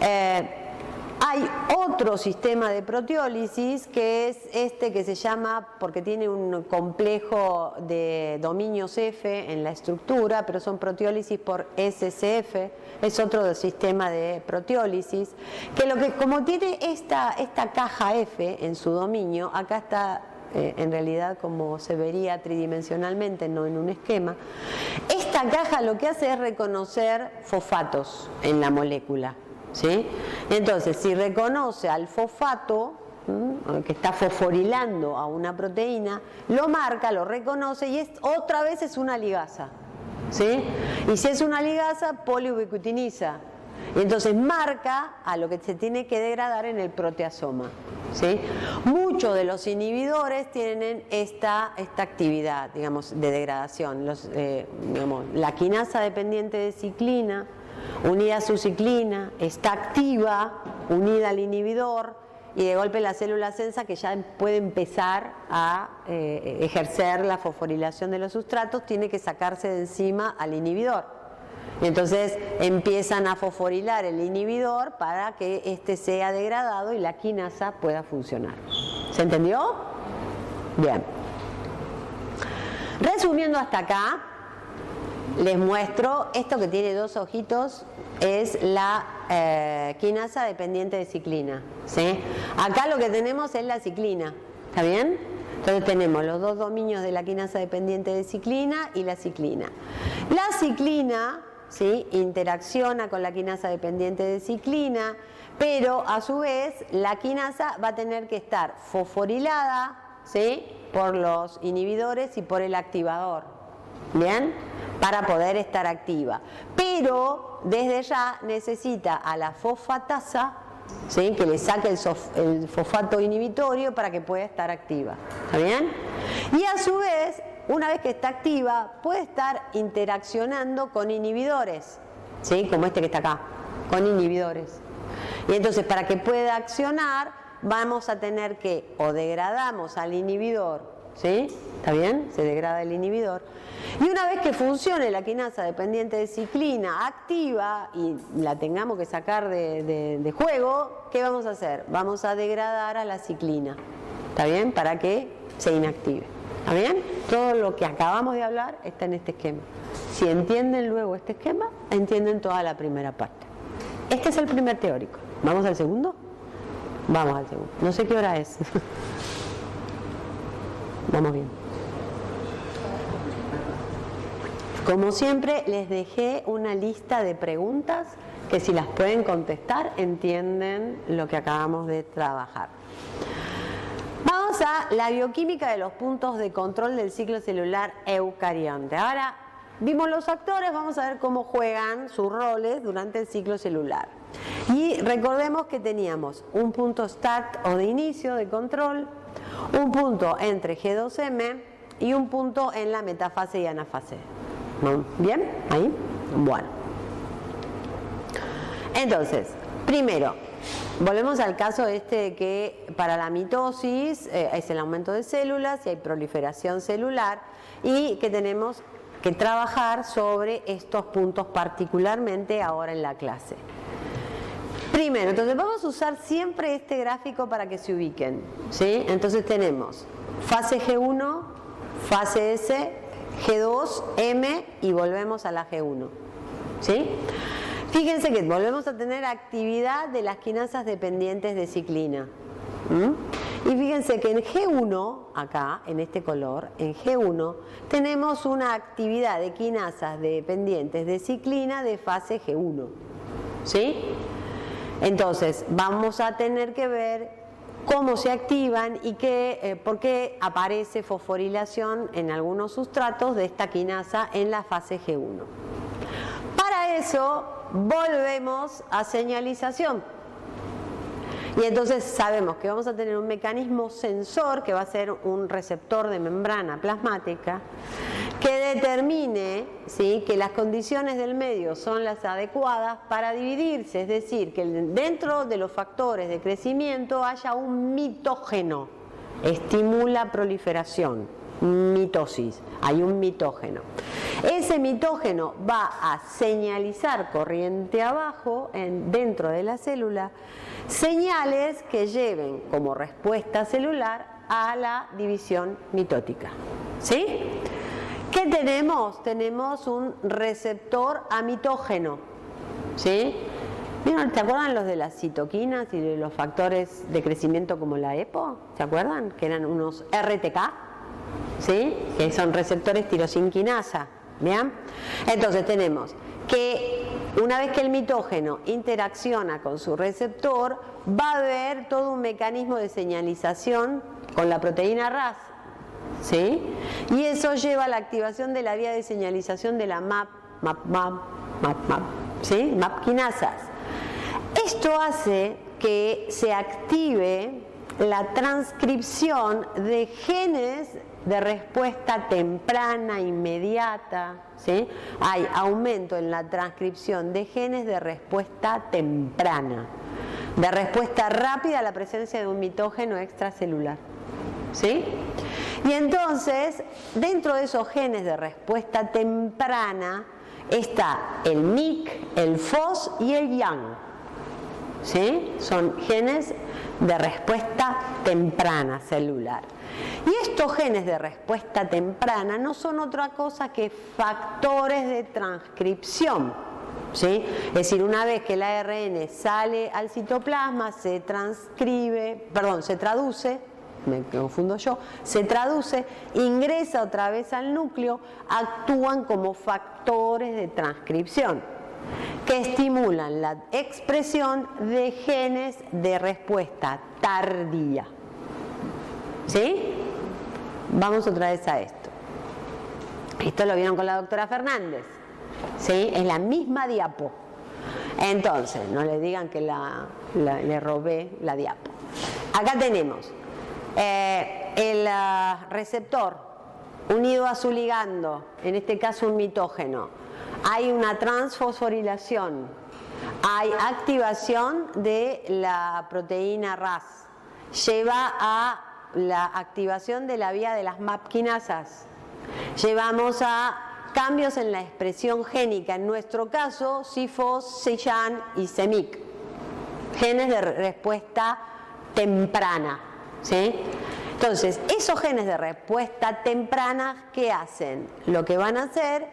Hay otro sistema de proteólisis que es este que se llama, porque tiene un complejo de dominios F en la estructura, pero son proteólisis por SCF, es otro sistema de proteólisis, que como tiene esta caja F en su dominio, acá está en realidad como se vería tridimensionalmente, no en un esquema. Esta caja lo que hace es reconocer fosfatos en la molécula, ¿sí? Entonces, si reconoce al fosfato, que está fosforilando a una proteína, lo marca, lo reconoce y otra vez es una ligasa, ¿sí? Y si es una ligasa, poliubiquitiniza. Y entonces marca a lo que se tiene que degradar en el proteasoma. ¿Sí? Muchos de los inhibidores tienen esta actividad, digamos, de degradación. La quinasa dependiente de ciclina, unida a su ciclina, está activa, unida al inhibidor, y de golpe la célula sensa que ya puede empezar a ejercer la fosforilación de los sustratos, tiene que sacarse de encima al inhibidor. Y entonces empiezan a fosforilar el inhibidor para que éste sea degradado y la quinasa pueda funcionar. ¿Se entendió? Bien. Resumiendo hasta acá, les muestro esto que tiene dos ojitos, es la quinasa dependiente de ciclina. ¿Sí? Acá lo que tenemos es la ciclina. ¿Está bien? Entonces tenemos los dos dominios de la quinasa dependiente de ciclina y la ciclina. La ciclina, ¿sí?, interacciona con la quinasa dependiente de ciclina, pero a su vez la quinasa va a tener que estar fosforilada, ¿sí?, por los inhibidores y por el activador, ¿bien?, para poder estar activa. Pero desde ya necesita a la fosfatasa, ¿sí?, que le saque el fosfato inhibitorio para que pueda estar activa. ¿Está bien? Y a su vez, una vez que está activa, puede estar interaccionando con inhibidores, ¿sí?, como este que está acá, con inhibidores. Y entonces, para que pueda accionar, vamos a tener que o degradamos al inhibidor, ¿sí?, ¿está bien? Se degrada el inhibidor. Y una vez que funcione la quinasa dependiente de ciclina activa y la tengamos que sacar de juego, ¿qué vamos a hacer? Vamos a degradar a la ciclina, ¿está bien? Para que se inactive, ¿está bien? Todo lo que acabamos de hablar está en este esquema. Si entienden luego este esquema, entienden toda la primera parte. Este es el primer teórico. ¿Vamos al segundo? Vamos al segundo. No sé qué hora es. Vamos bien. Como siempre, les dejé una lista de preguntas que si las pueden contestar, entienden lo que acabamos de trabajar. Vamos a la bioquímica de los puntos de control del ciclo celular eucarionte. Ahora, vimos los actores, vamos a ver cómo juegan sus roles durante el ciclo celular. Y recordemos que teníamos un punto start o de inicio de control, un punto entre G2M y un punto en la metafase y anafase. ¿Bien? ¿Ahí? Bueno. Entonces, primero, volvemos al caso este de que para la mitosis es el aumento de células y hay proliferación celular y que tenemos que trabajar sobre estos puntos particularmente ahora en la clase. Primero, entonces vamos a usar siempre este gráfico para que se ubiquen, ¿sí? Entonces tenemos fase G1, fase S, G2, M y volvemos a la G1, ¿sí? Fíjense que volvemos a tener actividad de las quinasas dependientes de ciclina. Y fíjense que en G1, acá, en este color, en G1, tenemos una actividad de quinasas dependientes de ciclina de fase G1, ¿sí? Entonces, vamos a tener que ver cómo se activan y por qué aparece fosforilación en algunos sustratos de esta quinasa en la fase G1. Para eso, volvemos a señalización. Y entonces sabemos que vamos a tener un mecanismo sensor que va a ser un receptor de membrana plasmática que determine, ¿sí?, que las condiciones del medio son las adecuadas para dividirse, es decir, que dentro de los factores de crecimiento haya un mitógeno, estimula proliferación, mitosis, hay un mitógeno. Ese mitógeno va a señalizar corriente abajo dentro de la célula señales que lleven como respuesta celular a la división mitótica, ¿sí? ¿Qué tenemos? Tenemos un receptor amitógeno, ¿sí? ¿Te acuerdan los de las citoquinas y de los factores de crecimiento como la EPO? ¿Se acuerdan? Que eran unos RTK, ¿sí? Que son receptores tirosinquinasa, ¿bien? Entonces tenemos que una vez que el mitógeno interacciona con su receptor, va a haber todo un mecanismo de señalización con la proteína RAS, ¿sí? Y eso lleva a la activación de la vía de señalización de la MAP, ¿sí? MAP quinasas. Esto hace que se active la transcripción de genes de respuesta temprana, inmediata, ¿sí? Hay aumento en la transcripción de genes de respuesta temprana, de respuesta rápida a la presencia de un mitógeno extracelular, ¿sí? Y entonces, dentro de esos genes de respuesta temprana está el MYC, el FOS y el YANG, ¿sí? Son genes de respuesta temprana celular. Y estos genes de respuesta temprana no son otra cosa que factores de transcripción, ¿sí? Es decir, una vez que el ARN sale al citoplasma, se traduce, me confundo yo, se traduce, ingresa otra vez al núcleo, actúan como factores de transcripción que estimulan la expresión de genes de respuesta tardía, ¿sí? Vamos otra vez a esto. Esto lo vieron con la doctora Fernández, ¿sí? Es la misma diapo. Entonces, no le digan que le robé la diapo. Acá tenemos el receptor unido a su ligando, en este caso un mitógeno. Hay una transfosforilación, hay activación de la proteína RAS, lleva a la activación de la vía de las MAP quinasas. Llevamos a cambios en la expresión génica, en nuestro caso, CIFOS, CEYAN y CEMIC, genes de respuesta temprana, ¿sí? Entonces, esos genes de respuesta temprana, ¿qué hacen? Lo que van a hacer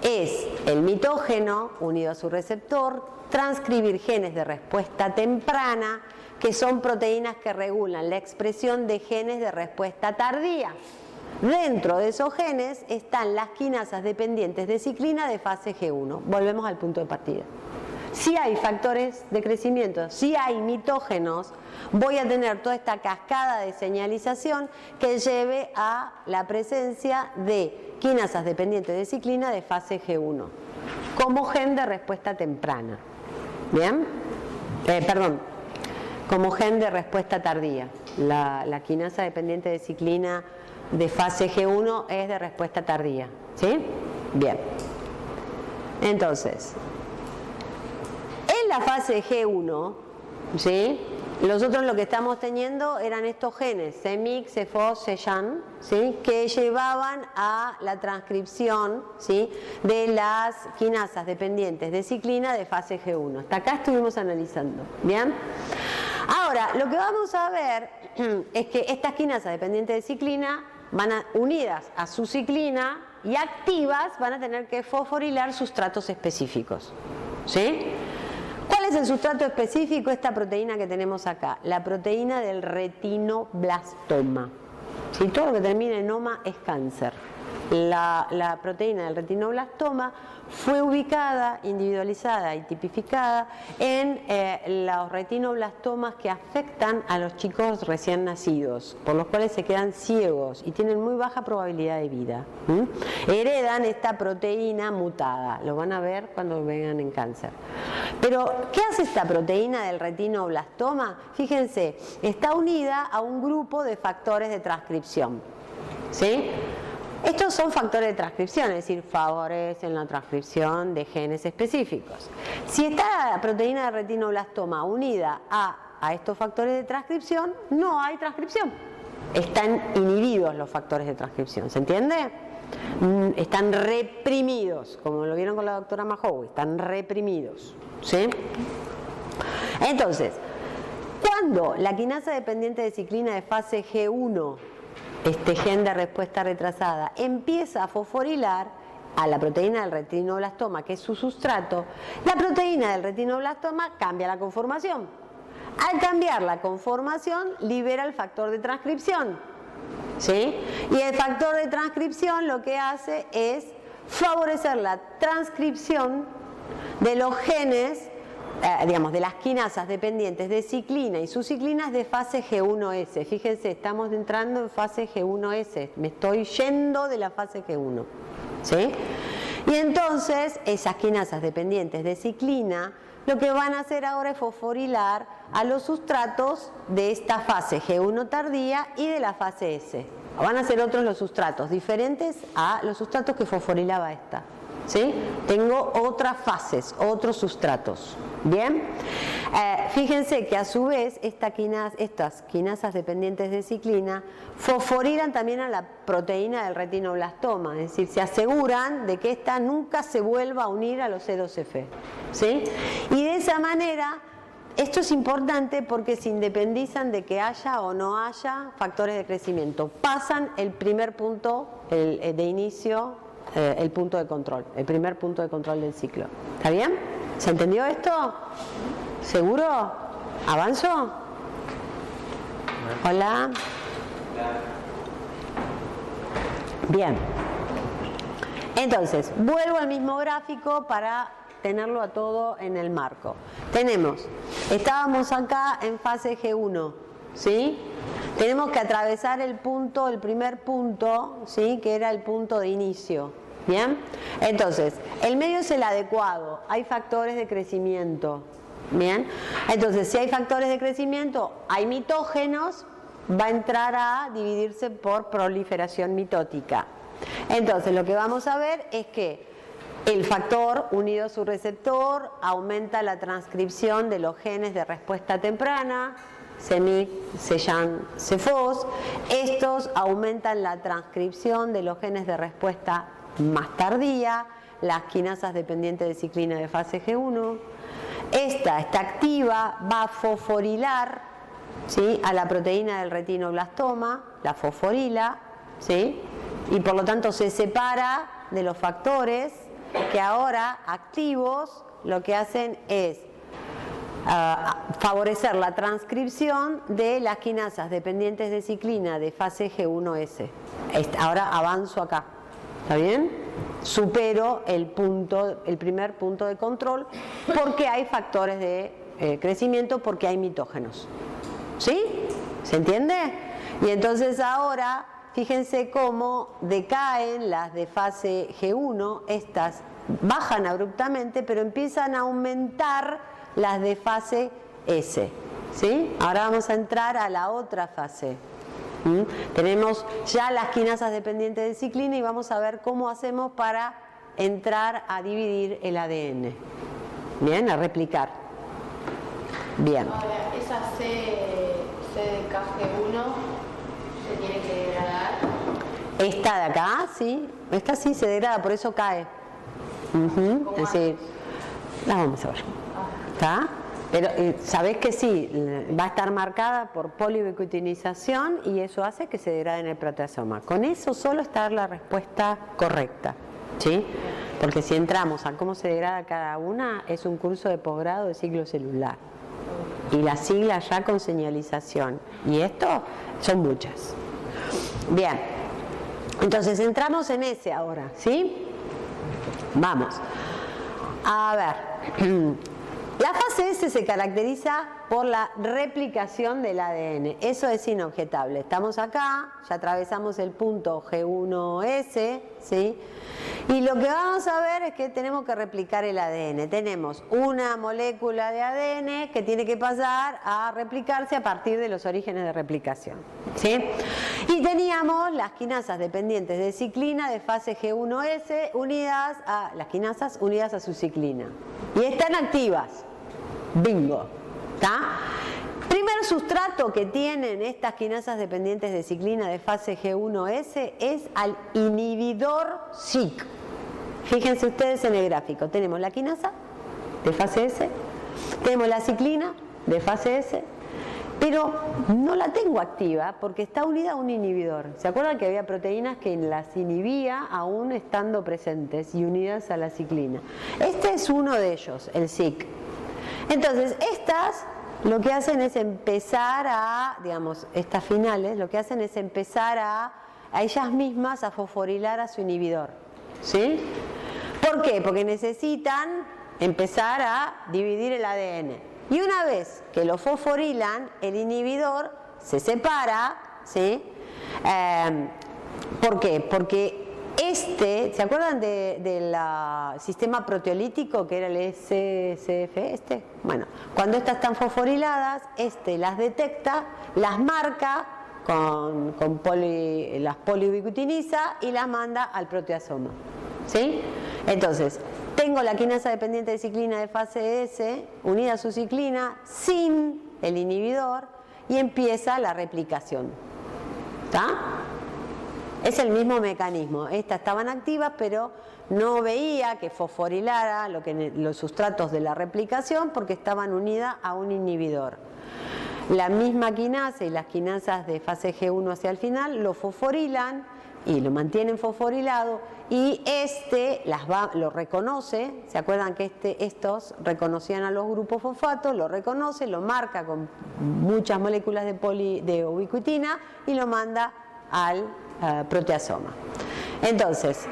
es el mitógeno unido a su receptor, transcribir genes de respuesta temprana, que son proteínas que regulan la expresión de genes de respuesta tardía. Dentro de esos genes están las quinasas dependientes de ciclina de fase G1. Volvemos al punto de partida. Si hay factores de crecimiento, si hay mitógenos, voy a tener toda esta cascada de señalización que lleve a la presencia de quinasas dependientes de ciclina de fase G1 como gen de respuesta temprana. ¿Bien? Como gen de respuesta tardía. La quinasa dependiente de ciclina de fase G1 es de respuesta tardía. ¿Sí? Bien. Entonces, en la fase G1, ¿sí? Nosotros lo que estamos teniendo eran estos genes, CEMIC, CEFOS, CEYAN, ¿sí? Que llevaban a la transcripción, ¿sí? De las quinasas dependientes de ciclina de fase G1. Hasta acá estuvimos analizando. ¿Bien? Ahora, lo que vamos a ver es que estas quinasas dependientes de ciclina unidas a su ciclina y activas van a tener que fosforilar sustratos específicos. ¿Sí? ¿Cuál es el sustrato específico? Esta proteína que tenemos acá, la proteína del retinoblastoma. ¿Sí? Todo lo que termina en oma es cáncer. La proteína del retinoblastoma fue ubicada, individualizada y tipificada en los retinoblastomas que afectan a los chicos recién nacidos, por los cuales se quedan ciegos y tienen muy baja probabilidad de vida. Heredan esta proteína mutada, lo van a ver cuando vengan en cáncer. Pero, ¿qué hace esta proteína del retinoblastoma? Fíjense, está unida a un grupo de factores de transcripción. ¿Sí? Estos son factores de transcripción, es decir, favorecen la transcripción de genes específicos. Si está la proteína de retinoblastoma unida a estos factores de transcripción, no hay transcripción. Están inhibidos los factores de transcripción, ¿se entiende? Están reprimidos, como lo vieron con la doctora Mahowi, están reprimidos, ¿sí? Entonces, cuando la quinasa dependiente de ciclina de fase G1, este gen de respuesta retrasada, empieza a fosforilar a la proteína del retinoblastoma, que es su sustrato, la proteína del retinoblastoma cambia la conformación. Al cambiar la conformación, libera el factor de transcripción. ¿Sí? Y el factor de transcripción lo que hace es favorecer la transcripción de los genes, de las quinasas dependientes de ciclina y sus ciclinas de fase G1S. Fíjense, estamos entrando en fase G1S. Me estoy yendo de la fase G1. ¿Sí? Y entonces, esas quinasas dependientes de ciclina, lo que van a hacer ahora es fosforilar a los sustratos de esta fase G1 tardía y de la fase S. Van a ser otros los sustratos, diferentes a los sustratos que fosforilaba esta. ¿Sí? Tengo otras fases, otros sustratos. ¿Bien? Fíjense que a su vez estas quinasas dependientes de ciclina fosforilan también a la proteína del retinoblastoma, es decir, se aseguran de que ésta nunca se vuelva a unir a los C2F. ¿Sí? Y de esa manera, esto es importante porque se independizan de que haya o no haya factores de crecimiento. Pasan el primer punto de inicio, el punto de control, el primer punto de control del ciclo. ¿Está bien? ¿Se entendió esto? ¿Seguro? ¿Avanzo? Hola. Bien. Entonces, vuelvo al mismo gráfico para tenerlo a todo en el marco. Estábamos acá en fase G1, ¿sí? Tenemos que atravesar el primer punto, ¿sí? Que era el punto de inicio. ¿Bien? Entonces, el medio es el adecuado, hay factores de crecimiento. ¿Bien? Entonces, si hay factores de crecimiento, hay mitógenos, va a entrar a dividirse por proliferación mitótica. Entonces, lo que vamos a ver es que el factor unido a su receptor aumenta la transcripción de los genes de respuesta temprana, sellan cefós. Estos aumentan la transcripción de los genes de respuesta más tardía, las quinasas dependientes de ciclina de fase G1. Esta está activa, va a fosforilar, ¿sí?, a la proteína del retinoblastoma, la fosforila, ¿sí?, y por lo tanto se separa de los factores que ahora activos lo que hacen es favorecer la transcripción de las quinasas dependientes de ciclina de fase G1S. Ahora avanzo acá, ¿está bien? Supero el primer punto de control porque hay factores de crecimiento, porque hay mitógenos. ¿Sí? ¿Se entiende? Y entonces ahora fíjense cómo decaen las de fase G1, estas bajan abruptamente, pero empiezan a aumentar las de fase S. ¿Sí? Ahora vamos a entrar a la otra fase. Tenemos ya las quinasas dependientes de ciclina y vamos a ver cómo hacemos para entrar a dividir el ADN. Bien, a replicar. Bien. Ahora, esa C de KG1 se tiene que degradar. Esta de acá, sí. Esta sí se degrada, por eso cae. Es decir, la vamos a ver. ¿Está? Pero sabés que sí, va a estar marcada por poliubiquitinización y eso hace que se degrade en el proteasoma. Con eso solo está la respuesta correcta, ¿sí? Porque si entramos a cómo se degrada cada una, es un curso de posgrado de ciclo celular. Y las siglas ya con señalización. Y esto son muchas. Bien. Entonces entramos en ese ahora, ¿sí? Vamos. A ver. La fase S se caracteriza por la replicación del ADN. Eso es inobjetable. Estamos acá, ya atravesamos el punto G1S, ¿sí? Y lo que vamos a ver es que tenemos que replicar el ADN. Tenemos una molécula de ADN que tiene que pasar a replicarse a partir de los orígenes de replicación, ¿sí? Y teníamos las quinasas dependientes de ciclina de fase G1S unidas a las quinasas unidas a su ciclina. Y están activas. Bingo. ¿Está? Primer sustrato que tienen estas quinasas dependientes de ciclina de fase G1S es al inhibidor SIC. Fíjense ustedes en el gráfico. Tenemos la quinasa de fase S, tenemos la ciclina de fase S, pero no la tengo activa porque está unida a un inhibidor. ¿Se acuerdan que había proteínas que las inhibía aún estando presentes y unidas a la ciclina? Este es uno de ellos, el SIC. Entonces, estas lo que hacen es empezar a, digamos, estas finales, lo que hacen es empezar a ellas mismas a fosforilar a su inhibidor. ¿Sí? ¿Por qué? Porque necesitan empezar a dividir el ADN. Y una vez que lo fosforilan, el inhibidor se separa, ¿sí? ¿Por qué? Porque ¿se acuerdan del sistema proteolítico que era el SCF? Bueno, cuando estas están fosforiladas, las detecta, las marca las poliubiquitiniza y las manda al proteasoma. ¿Sí? Entonces, tengo la quinasa dependiente de ciclina de fase S unida a su ciclina sin el inhibidor y empieza la replicación. ¿Está? Es el mismo mecanismo. Estas estaban activas, pero no veía que fosforilara los sustratos de la replicación porque estaban unidas a un inhibidor. La misma quinasa y las quinasas de fase G1 hacia el final lo fosforilan y lo mantienen fosforilado y lo reconoce. ¿Se acuerdan que estos reconocían a los grupos fosfato? Lo reconoce, lo marca con muchas moléculas de ubiquitina y lo manda al proteasoma. Entonces,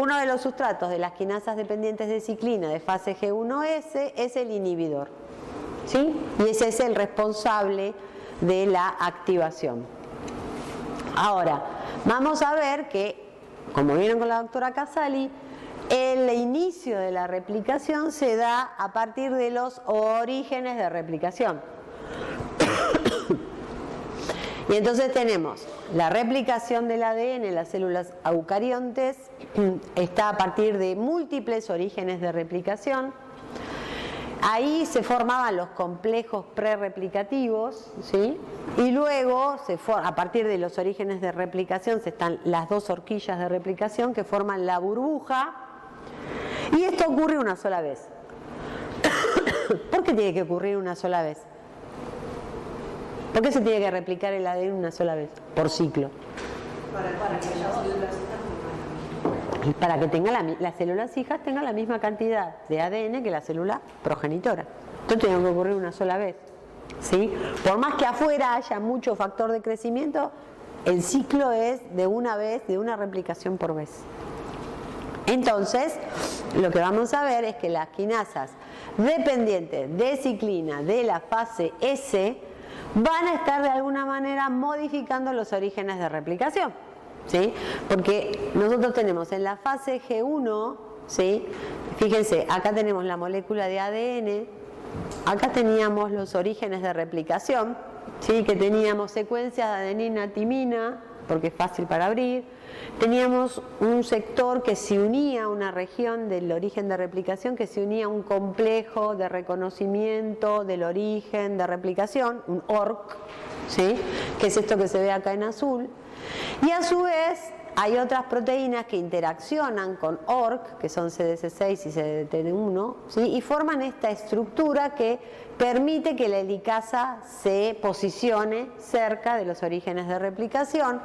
uno de los sustratos de las quinasas dependientes de ciclina de fase G1S es el inhibidor, ¿sí? Y ese es el responsable de la activación. Ahora, vamos a ver que, como vieron con la doctora Casali, el inicio de la replicación se da a partir de los orígenes de replicación. Y entonces tenemos la replicación del ADN en las células eucariontes, está a partir de múltiples orígenes de replicación. ahí se formaban los complejos prerreplicativos, ¿sí? Y luego, a partir de los orígenes de replicación, están las dos horquillas de replicación que forman la burbuja, y esto ocurre una sola vez. ¿Por qué tiene que ocurrir una sola vez? ¿Por qué se tiene que replicar el ADN una sola vez? Por ciclo. Para que tenga las células hijas tengan la misma cantidad de ADN que la célula progenitora. Entonces tiene que ocurrir una sola vez, ¿sí? Por más que afuera haya mucho factor de crecimiento, el ciclo es de una vez, de una replicación por vez. Entonces, lo que vamos a ver es que las quinasas dependientes de ciclina de la fase S van a estar de alguna manera modificando los orígenes de replicación, ¿sí? Porque nosotros tenemos en la fase G1, ¿sí? Fíjense, acá tenemos la molécula de ADN, acá teníamos los orígenes de replicación, ¿sí? Que teníamos secuencias de adenina, timina, porque es fácil para abrir. Teníamos un sector que se unía a una región del origen de replicación, que se unía a un complejo de reconocimiento del origen de replicación, un ORC, ¿sí? Que es esto que se ve acá en azul. Y a su vez hay otras proteínas que interaccionan con ORC, que son CDC6 y CDT1, ¿sí? Y forman esta estructura que permite que la helicasa se posicione cerca de los orígenes de replicación.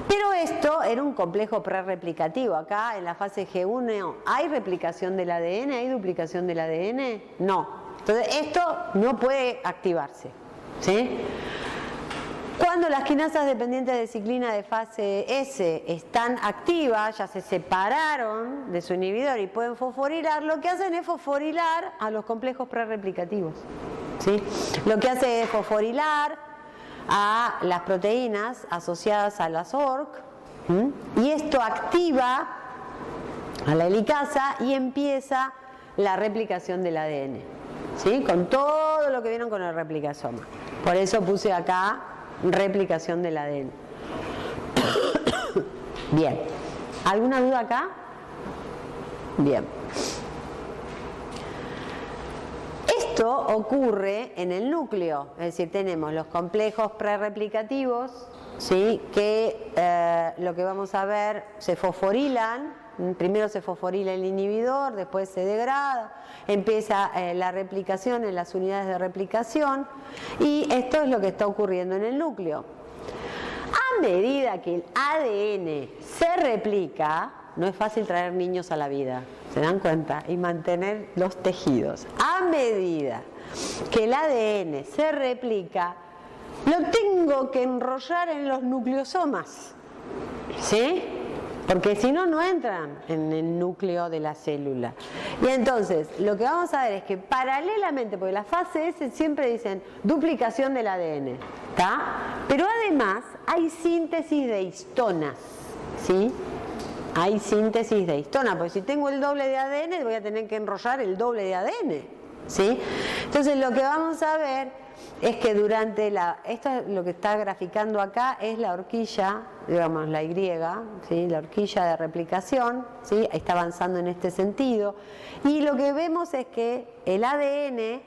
Pero esto era un complejo prerreplicativo. Acá en la fase G1 ¿hay replicación del ADN? ¿Hay duplicación del ADN? No. Entonces esto no puede activarse, ¿sí? Cuando las quinasas dependientes de ciclina de fase S están activas, ya se separaron de su inhibidor y pueden fosforilar, lo que hacen es fosforilar a los complejos prerreplicativos, ¿sí? Lo que hace es fosforilar a las proteínas asociadas a las ORC, y esto activa a la helicasa y empieza la replicación del ADN, ¿sí? Con todo lo que vieron con el replicasoma. Por eso puse acá replicación del ADN. Bien. ¿Alguna duda acá? Bien. Esto ocurre en el núcleo, es decir, tenemos los complejos prerreplicativos, ¿sí? Que lo que vamos a ver, se fosforilan. Primero se fosforila el inhibidor, después se degrada, empieza la replicación en las unidades de replicación, y esto es lo que está ocurriendo en el núcleo. A medida que el ADN se replica, no es fácil traer niños a la vida, ¿se dan cuenta? Y mantener los tejidos. A medida que el ADN se replica, lo tengo que enrollar en los nucleosomas, ¿sí? Porque si no, no entran en el núcleo de la célula. Y entonces, lo que vamos a ver es que paralelamente, porque la fase S siempre dicen duplicación del ADN, ¿está? Pero además hay síntesis de histonas, ¿sí? Hay síntesis de histonas, porque si tengo el doble de ADN, voy a tener que enrollar el doble de ADN, ¿sí? Entonces, lo que vamos a ver es que esto es lo que está graficando acá, es la horquilla, digamos la Y, ¿sí? La horquilla de replicación, ¿sí? Está avanzando en este sentido, y lo que vemos es que el ADN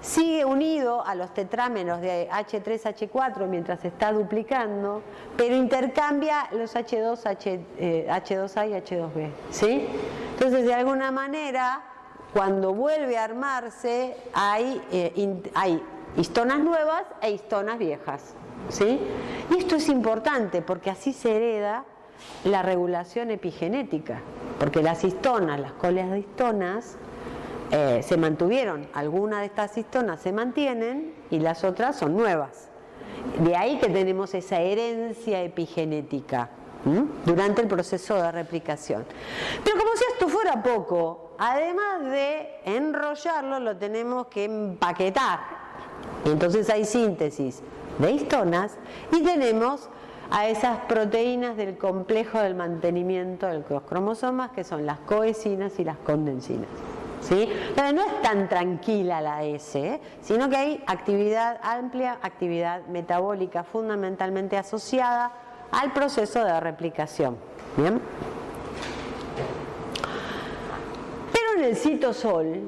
sigue unido a los tetrámeros de H3H4 mientras se está duplicando, pero intercambia los H2A y H2B, ¿sí? Entonces, de alguna manera, cuando vuelve a armarse, hay histonas nuevas e histonas viejas, ¿sí? Y esto es importante porque así se hereda la regulación epigenética, porque las histonas, las colas de histonas, se mantuvieron. Algunas de estas histonas se mantienen y las otras son nuevas. De ahí que tenemos esa herencia epigenética durante el proceso de replicación. Pero como si esto fuera poco, además de enrollarlo, lo tenemos que empaquetar. Y entonces hay síntesis de histonas y tenemos a esas proteínas del complejo del mantenimiento de los cromosomas, que son las cohezinas y las condensinas, ¿sí? Entonces no es tan tranquila la S, sino que hay actividad amplia, actividad metabólica fundamentalmente asociada al proceso de replicación. ¿Bien? Pero en el citosol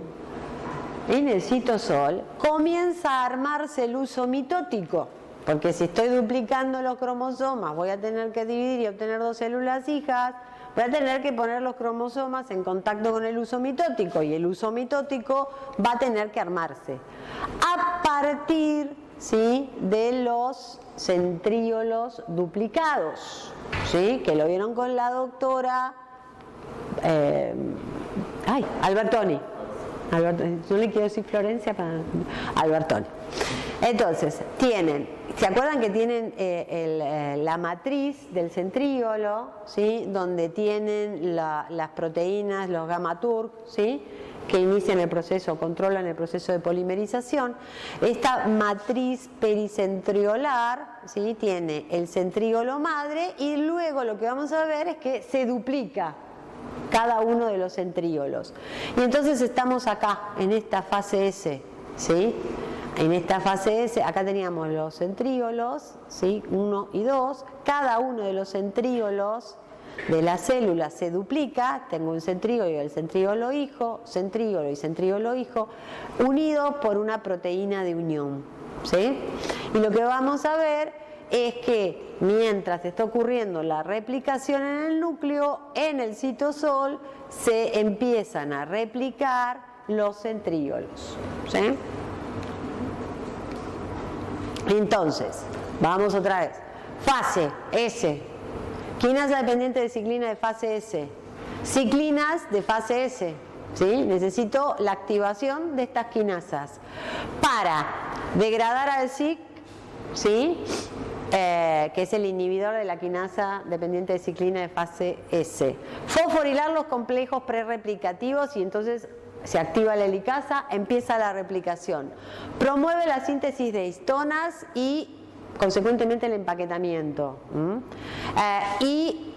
en el citosol, comienza a armarse el uso mitótico. Porque si estoy duplicando los cromosomas, voy a tener que dividir y obtener 2 células hijas, voy a tener que poner los cromosomas en contacto con el uso mitótico, y el uso mitótico va a tener que armarse a partir, ¿sí?, de los centríolos duplicados, ¿sí?, que lo vieron con la doctora Albertoni. Yo le quiero decir Florencia para Albertoni. Entonces, ¿se acuerdan que tienen la matriz del centríolo, ¿sí?, donde tienen las proteínas, los gamma-turk, ¿sí?, que inician el proceso, controlan el proceso de polimerización? Esta matriz pericentriolar, ¿sí?, tiene el centríolo madre, y luego lo que vamos a ver es que se duplica cada uno de los centríolos. Y entonces estamos acá, en esta fase S, ¿sí? En esta fase S, acá teníamos los centríolos, ¿sí?, 1 y 2. Cada uno de los centríolos de la célula se duplica. Tengo un centríolo y el centríolo hijo, centríolo y centríolo hijo, unidos por una proteína de unión, ¿sí? Y lo que vamos a ver es que mientras está ocurriendo la replicación en el núcleo, en el citosol se empiezan a replicar los centríolos, ¿sí? Entonces, vamos otra vez. Fase S. Quinasa dependiente de ciclina de fase S. Ciclinas de fase S, ¿sí? Necesito la activación de estas quinasas para degradar al SIC, ¿sí?, que es el inhibidor de la quinasa dependiente de ciclina de fase S. Fosforilar los complejos prerreplicativos, y entonces se activa la helicasa, empieza la replicación. Promueve la síntesis de histonas y consecuentemente el empaquetamiento. Y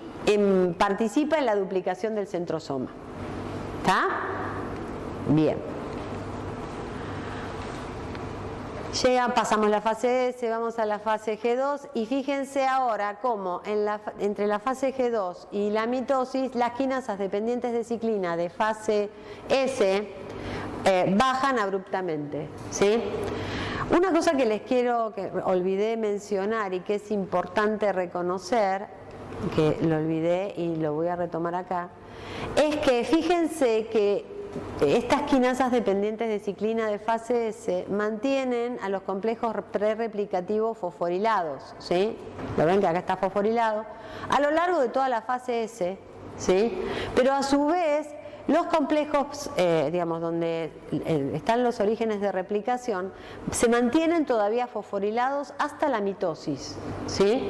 participa en la duplicación del centrosoma. ¿Está? Bien. Pasamos la fase S, vamos a la fase G2, y fíjense ahora cómo entre la fase G2 y la mitosis, las quinasas dependientes de ciclina de fase S bajan abruptamente, ¿sí? Una cosa que olvidé mencionar y que es importante reconocer, que lo olvidé y lo voy a retomar acá, es que fíjense que estas quinasas dependientes de ciclina de fase S mantienen a los complejos prerreplicativos fosforilados, ¿sí? Lo ven que acá está fosforilado a lo largo de toda la fase S, ¿sí? Pero a su vez los complejos, digamos, donde están los orígenes de replicación, se mantienen todavía fosforilados hasta la mitosis, ¿sí?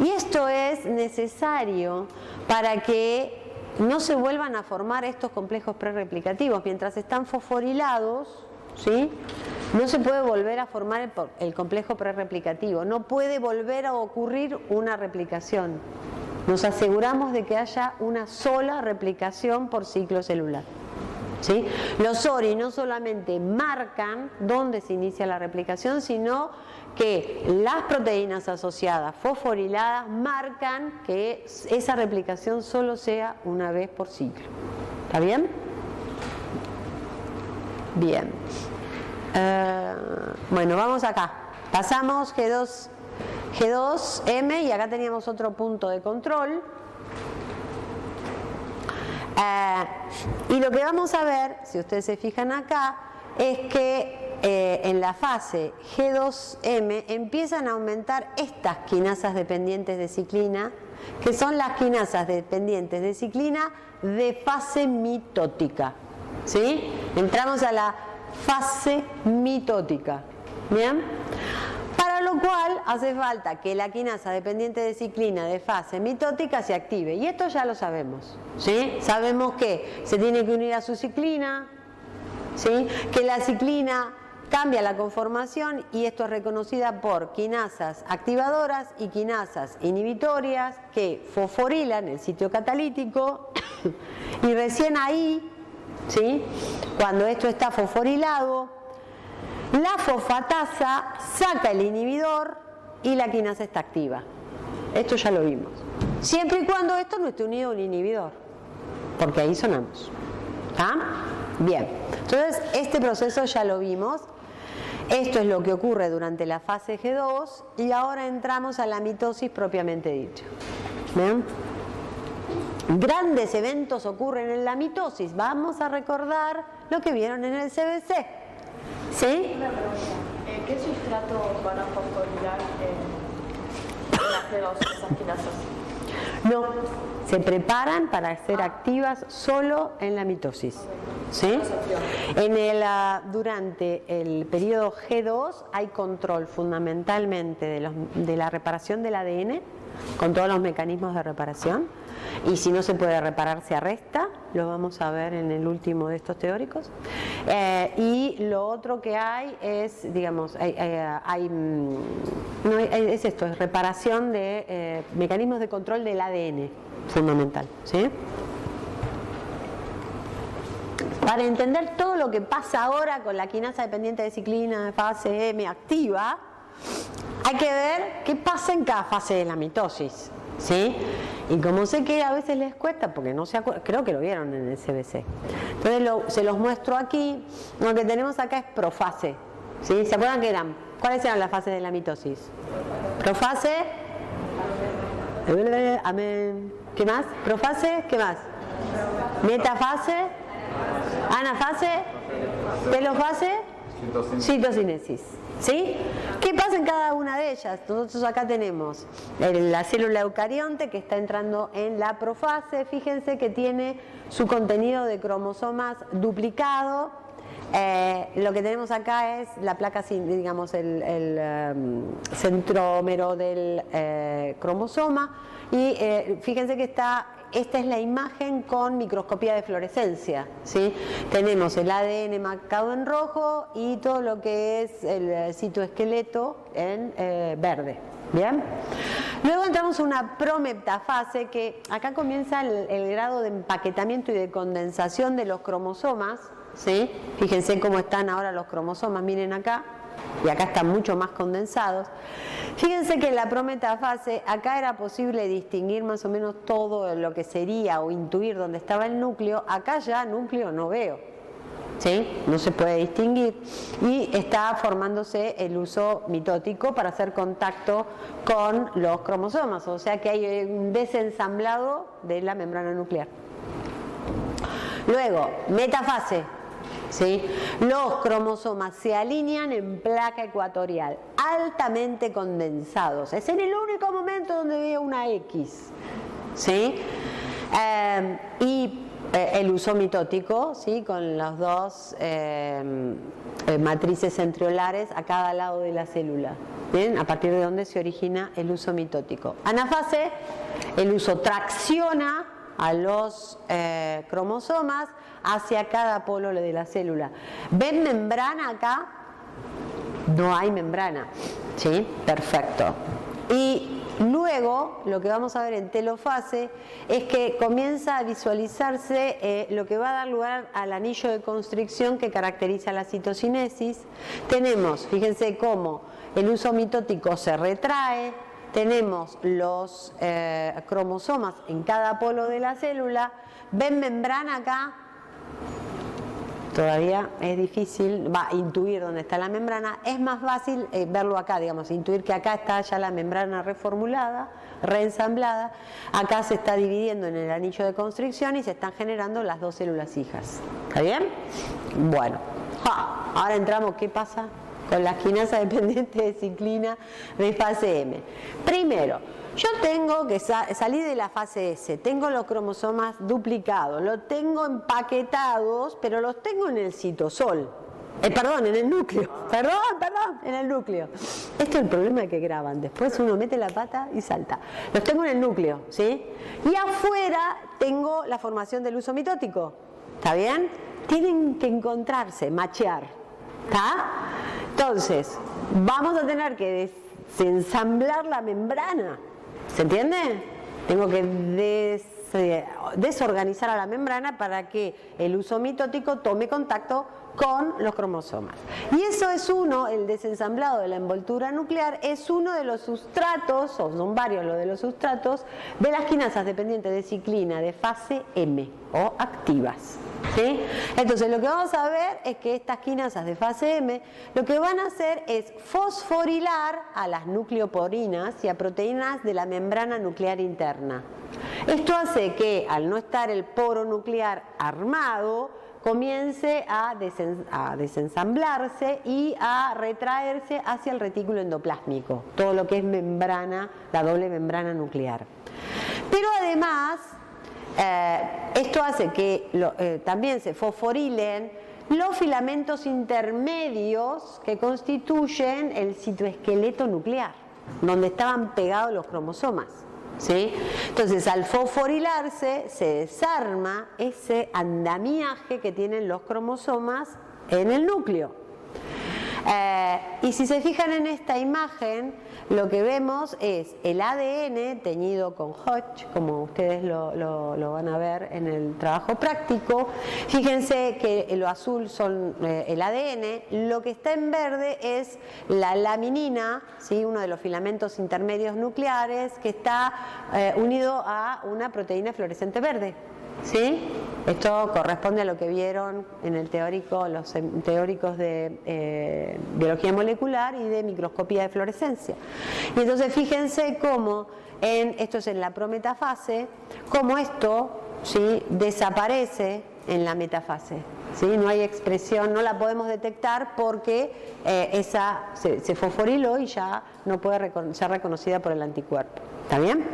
Y esto es necesario para que no se vuelvan a formar estos complejos prerreplicativos. Mientras están fosforilados, ¿sí?, no se puede volver a formar el complejo prerreplicativo, no puede volver a ocurrir una replicación. Nos aseguramos de que haya una sola replicación por ciclo celular, ¿sí? Los ORI no solamente marcan dónde se inicia la replicación, sino que las proteínas asociadas fosforiladas marcan que esa replicación solo sea una vez por ciclo. ¿Está bien? Bien. Bueno, vamos acá. Pasamos G2M, y acá teníamos otro punto de control. Y lo que vamos a ver, si ustedes se fijan acá, es que en la fase G2M empiezan a aumentar estas quinasas dependientes de ciclina, que son las quinasas dependientes de ciclina de fase mitótica, ¿sí? Entramos a la fase mitótica, ¿bien? Para lo cual hace falta que la quinasa dependiente de ciclina de fase mitótica se active, y esto ya lo sabemos, ¿sí? Sabemos que se tiene que unir a su ciclina, ¿sí?, que la ciclina cambia la conformación, y esto es reconocida por quinasas activadoras y quinasas inhibitorias que fosforilan el sitio catalítico y recién ahí, ¿sí?, cuando esto está fosforilado, la fosfatasa saca el inhibidor y la quinasa está activa. Esto ya lo vimos. Siempre y cuando esto no esté unido a un inhibidor, porque ahí sonamos. ¿Ah? Bien, entonces este proceso ya lo vimos. Esto es lo que ocurre durante la fase G2 y ahora entramos a la mitosis propiamente dicha. ¿Bien? Grandes eventos ocurren en la mitosis. Vamos a recordar lo que vieron en el CBC. ¿Sí? Una pregunta. ¿Qué sustratos van a fosforilar en las G2, esas quinasas? No, se preparan para ser activas solo en la mitosis. ¿Sí? Durante el periodo G2 hay control fundamentalmente de la reparación del ADN, con todos los mecanismos de reparación, y si no se puede reparar se arresta, lo vamos a ver en el último de estos teóricos. Y lo otro que hay es, digamos, es esto, es reparación de mecanismos de control del ADN, fundamental, ¿sí? Para entender todo lo que pasa ahora con la quinasa dependiente de ciclina de fase M activa, hay que ver qué pasa en cada fase de la mitosis, ¿sí? Y como sé que a veces les cuesta, porque no se acuerdan, creo que lo vieron en el CBC. Entonces se los muestro aquí. Lo que tenemos acá es profase, ¿sí? ¿Se acuerdan qué eran? ¿Cuáles eran las fases de la mitosis? Profase. Amén. ¿Qué más? Profase, ¿qué más? Metafase. Anafase, telofase, citocinesis. ¿Sí? ¿Qué pasa en cada una de ellas? Nosotros acá tenemos la célula eucarionte que está entrando en la profase. Fíjense que tiene su contenido de cromosomas duplicado. Lo que tenemos acá es la placa, digamos, el centrómero del cromosoma. Y fíjense que esta es la imagen con microscopía de fluorescencia, ¿sí? Tenemos el ADN marcado en rojo y todo lo que es el citoesqueleto en verde. ¿Bien? Luego entramos a una prometafase, que acá comienza el grado de empaquetamiento y de condensación de los cromosomas, ¿sí? Fíjense cómo están ahora los cromosomas, miren acá. Y acá están mucho más condensados. Fíjense que en la prometafase acá era posible distinguir más o menos todo lo que sería o intuir dónde estaba el núcleo. Acá ya núcleo no veo, ¿sí? No se puede distinguir. Y está formándose el uso mitótico para hacer contacto con los cromosomas. O sea que hay un desensamblado de la membrana nuclear. Luego, metafase. ¿Sí? Los cromosomas se alinean en placa ecuatorial, altamente condensados. Es en el único momento donde veo una X. ¿Sí? Y el uso mitótico, ¿sí? Con las dos matrices centriolares a cada lado de la célula. ¿Bien? A partir de donde se origina el uso mitótico. Anafase, el uso tracciona a los cromosomas hacia cada polo de la célula. ¿Ven membrana acá? No hay membrana. ¿Sí? Perfecto. Y luego, lo que vamos a ver en telofase es que comienza a visualizarse lo que va a dar lugar al anillo de constricción que caracteriza la citocinesis. Tenemos, fíjense cómo el uso mitótico se retrae. Tenemos los cromosomas en cada polo de la célula. ¿Ven membrana acá? Todavía es difícil intuir dónde está la membrana. Es más fácil verlo acá, digamos, intuir que acá está ya la membrana reformulada, reensamblada. Acá se está dividiendo en el anillo de constricción y se están generando las dos células hijas. ¿Está bien? Bueno, ahora entramos, ¿qué pasa con las quinasas dependientes de ciclina de fase M? Primero, yo tengo que salir de la fase S, tengo los cromosomas duplicados, los tengo empaquetados, pero los tengo en el citosol. En el núcleo. En el núcleo. Esto es el problema que graban. Después uno mete la pata y salta. Los tengo en el núcleo, ¿sí? Y afuera tengo la formación del uso mitótico. ¿Está bien? Tienen que encontrarse, machear. ¿Está? Entonces, vamos a tener que desensamblar la membrana. ¿Se entiende? Tengo que desorganizar a la membrana para que el uso mitótico tome contacto con los cromosomas. Y eso es el desensamblado de la envoltura nuclear, es uno de los sustratos, o son varios los de los sustratos, de las quinasas dependientes de ciclina de fase M, o activas. ¿Sí? Entonces lo que vamos a ver es que estas quinasas de fase M lo que van a hacer es fosforilar a las nucleoporinas y a proteínas de la membrana nuclear interna. Esto hace que al no estar el poro nuclear armado comience a desensamblarse y a retraerse hacia el retículo endoplásmico, todo lo que es membrana, la doble membrana nuclear. Pero además esto hace que también se fosforilen los filamentos intermedios que constituyen el citoesqueleto nuclear, donde estaban pegados los cromosomas. ¿Sí? Entonces, al fosforilarse, se desarma ese andamiaje que tienen los cromosomas en el núcleo. Y si se fijan en esta imagen, lo que vemos es el ADN teñido con Hodge, como ustedes lo van a ver en el trabajo práctico. Fíjense que lo azul son el ADN, lo que está en verde es la laminina, ¿sí? Uno de los filamentos intermedios nucleares que está unido a una proteína fluorescente verde. ¿Sí? Esto corresponde a lo que vieron en el teórico, los teóricos de biología molecular y de microscopía de fluorescencia. Y entonces fíjense cómo, esto es en la prometafase, cómo esto, ¿sí?, desaparece en la metafase. ¿Sí? No hay expresión, no la podemos detectar porque esa se fosforiló y ya no puede ser reconocida por el anticuerpo. ¿Está bien?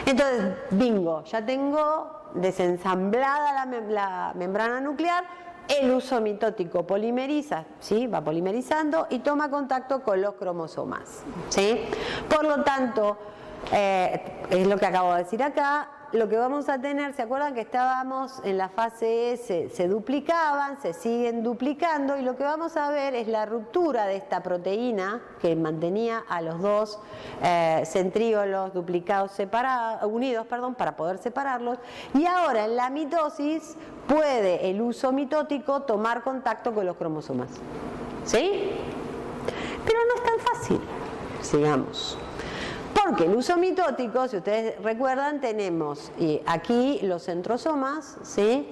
Entonces, bingo, ya tengo desensamblada la membrana nuclear, el uso mitótico polimeriza, ¿sí? Va polimerizando y toma contacto con los cromosomas. ¿Sí? Por lo tanto, es lo que acabo de decir acá, lo que vamos a tener, ¿se acuerdan que estábamos en la fase S? Se duplicaban, se siguen duplicando y lo que vamos a ver es la ruptura de esta proteína que mantenía a los dos centríolos duplicados unidos para poder separarlos, y ahora en la mitosis puede el uso mitótico tomar contacto con los cromosomas. ¿Sí? Pero no es tan fácil. Sigamos. Porque el uso mitótico, si ustedes recuerdan, tenemos aquí los centrosomas, ¿sí?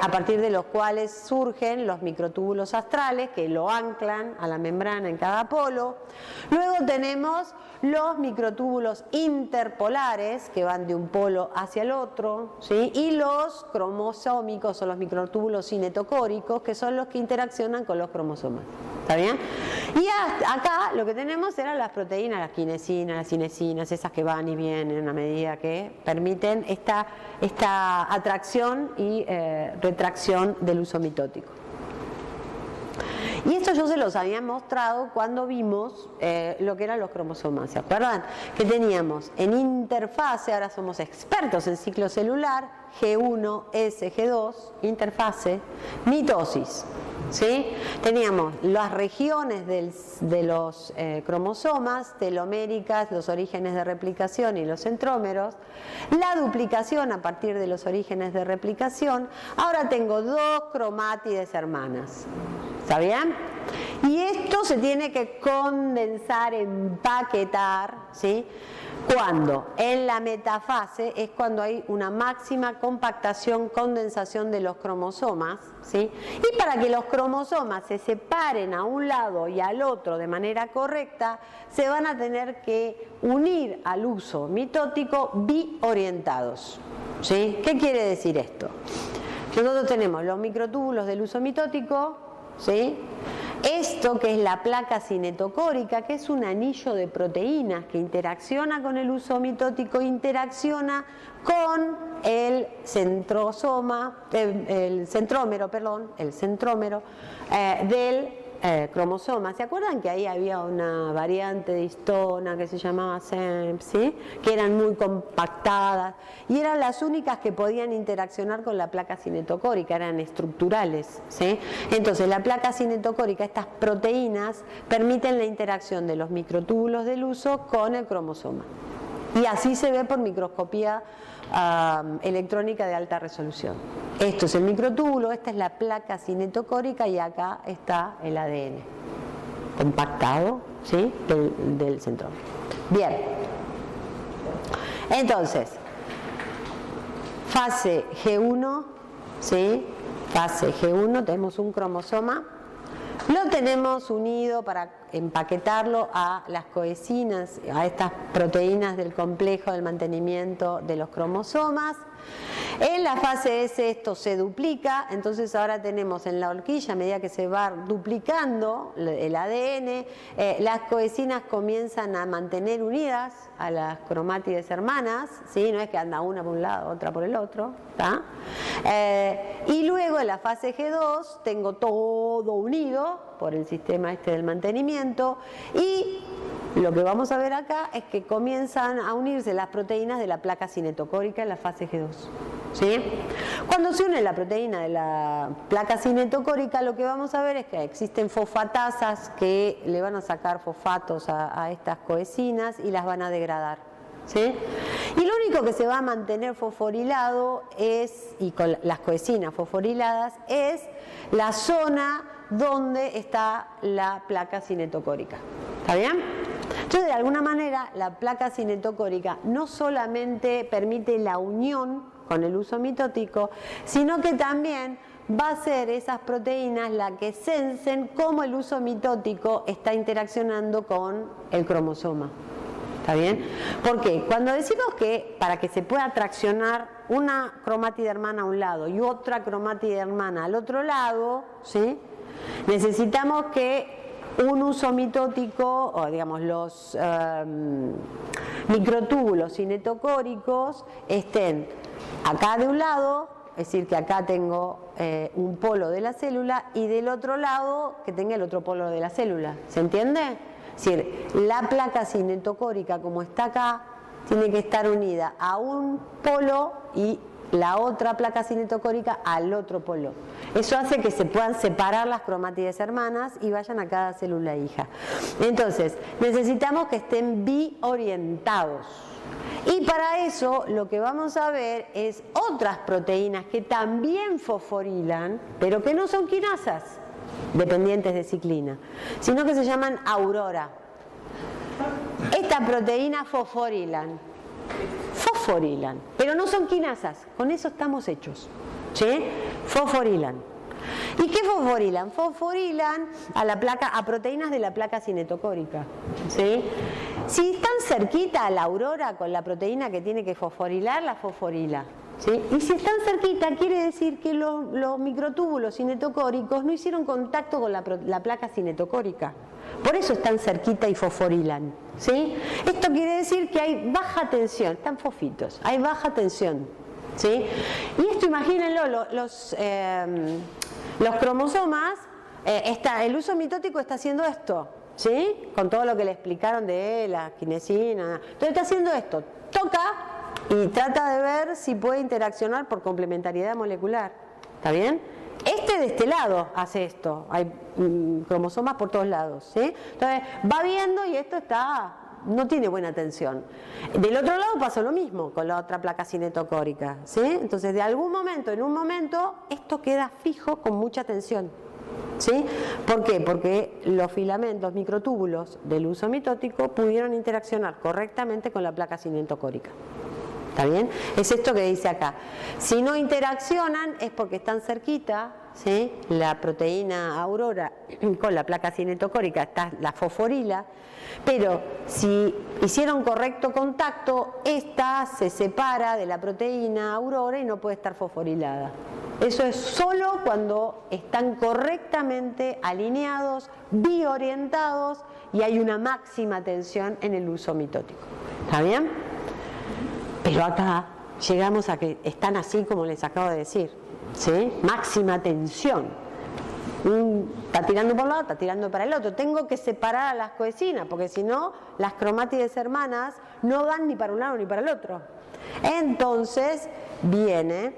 A partir de los cuales surgen los microtúbulos astrales que lo anclan a la membrana en cada polo. Luego tenemos los microtúbulos interpolares que van de un polo hacia el otro, ¿sí? Y los cromosómicos o los microtúbulos cinetocóricos, que son los que interaccionan con los cromosomas. ¿Está bien? Y acá lo que tenemos eran las proteínas, las quinesinas, las cinesinas, esas que van y vienen a medida que permiten esta atracción y retracción del uso mitótico. Y esto yo se los había mostrado cuando vimos lo que eran los cromosomas. ¿Se acuerdan? Que teníamos en interfase, ahora somos expertos en ciclo celular, G1, S, G2, interfase, mitosis. ¿Sí? Teníamos las regiones de los cromosomas, teloméricas, los orígenes de replicación y los centrómeros, la duplicación a partir de los orígenes de replicación. Ahora tengo dos cromátides hermanas. ¿Está bien? Y esto se tiene que condensar, empaquetar, ¿sí? ¿Cuándo? En la metafase es cuando hay una máxima compactación, condensación de los cromosomas, ¿sí? Y para que los cromosomas se separen a un lado y al otro de manera correcta, se van a tener que unir al uso mitótico biorientados, ¿sí? ¿Qué quiere decir esto? Nosotros tenemos los microtúbulos del uso mitótico, ¿sí? Esto que es la placa cinetocórica, que es un anillo de proteínas que interacciona con el uso mitótico, interacciona con el centrómero del cromosoma. ¿Se acuerdan que ahí había una variante de histona que se llamaba SEMP, ¿sí? Que eran muy compactadas y eran las únicas que podían interaccionar con la placa cinetocórica, eran estructurales, ¿sí? Entonces la placa cinetocórica, estas proteínas permiten la interacción de los microtúbulos del uso con el cromosoma. Y así se ve por microscopía electrónica de alta resolución. Esto es el microtúbulo, esta es la placa cinetocórica y acá está el ADN compactado, ¿sí? del centrómero. Bien, entonces fase G1, ¿sí? Fase G1, tenemos un cromosoma, lo tenemos unido para empaquetarlo a las coecinas, a estas proteínas del complejo del mantenimiento de los cromosomas. En la fase S esto se duplica, entonces ahora tenemos en la horquilla, a medida que se va duplicando el ADN, las coecinas comienzan a mantener unidas a las cromátides hermanas, ¿sí? No es que anda una por un lado, otra por el otro, ¿tá? Y luego en la fase G2 tengo todo unido por el sistema este del mantenimiento, y lo que vamos a ver acá es que comienzan a unirse las proteínas de la placa cinetocórica en la fase G2. ¿Sí? Cuando se une la proteína de la placa cinetocórica, lo que vamos a ver es que existen fosfatasas que le van a sacar fosfatos a estas coecinas y las van a degradar. ¿Sí? Y lo único que se va a mantener fosforilado y con las coecinas fosforiladas, es la zona donde está la placa cinetocórica. ¿Está bien? Entonces, de alguna manera, la placa cinetocórica no solamente permite la unión con el uso mitótico, sino que también va a ser esas proteínas las que sensen cómo el uso mitótico está interaccionando con el cromosoma. ¿Está bien? ¿Por qué? Cuando decimos que para que se pueda traccionar una cromátide hermana a un lado y otra cromátide hermana al otro lado, ¿sí? Necesitamos que un uso mitótico, o digamos los microtúbulos cinetocóricos estén acá de un lado, es decir, que acá tengo un polo de la célula, y del otro lado que tenga el otro polo de la célula. ¿Se entiende? Es decir, la placa cinetocórica, como está acá, tiene que estar unida a un polo y la otra placa cinetocórica al otro polo. Eso hace que se puedan separar las cromátides hermanas y vayan a cada célula hija. Entonces, necesitamos que estén biorientados. Y para eso lo que vamos a ver es otras proteínas que también fosforilan, pero que no son quinasas dependientes de ciclina, sino que se llaman aurora. Estas proteínas fosforilan, pero no son quinasas, con eso estamos hechos. ¿Sí? Fosforilan. ¿Y qué fosforilan? Fosforilan a proteínas de la placa cinetocórica. ¿Sí? Si están cerquita a la aurora con la proteína que tiene que fosforilar, la fosforila. ¿Sí? Y si están cerquita, quiere decir que los microtúbulos cinetocóricos no hicieron contacto con la placa cinetocórica. Por eso están cerquita y fosforilan. ¿Sí? Esto quiere decir que hay baja tensión, están fofitos, hay baja tensión. ¿Sí? Y esto, imagínenlo, los cromosomas, el uso mitótico está haciendo esto, ¿sí? Con todo lo que le explicaron de la quinesina. Entonces está haciendo esto, toca y trata de ver si puede interaccionar por complementariedad molecular. ¿Está bien? De este lado hace esto, hay cromosomas por todos lados, ¿sí? Entonces va viendo y esto no tiene buena tensión. Del otro lado pasó lo mismo con la otra placa cinetocórica, ¿sí? Entonces en un momento, esto queda fijo con mucha tensión, ¿sí? ¿Por qué? Porque los filamentos, microtúbulos del uso mitótico pudieron interaccionar correctamente con la placa cinetocórica. ¿Está bien? Es esto que dice acá. Si no interaccionan es porque están cerquita, ¿sí? La proteína aurora con la placa cinetocórica está la fosforila, pero si hicieron correcto contacto, esta se separa de la proteína aurora y no puede estar fosforilada. Eso es solo cuando están correctamente alineados, biorientados y hay una máxima tensión en el uso mitótico. ¿Está bien? Pero acá llegamos a que están así como les acabo de decir, ¿sí? Máxima tensión. Está tirando por un lado, está tirando para el otro. Tengo que separar a las coecinas, porque si no, las cromátides hermanas no van ni para un lado ni para el otro. Entonces viene...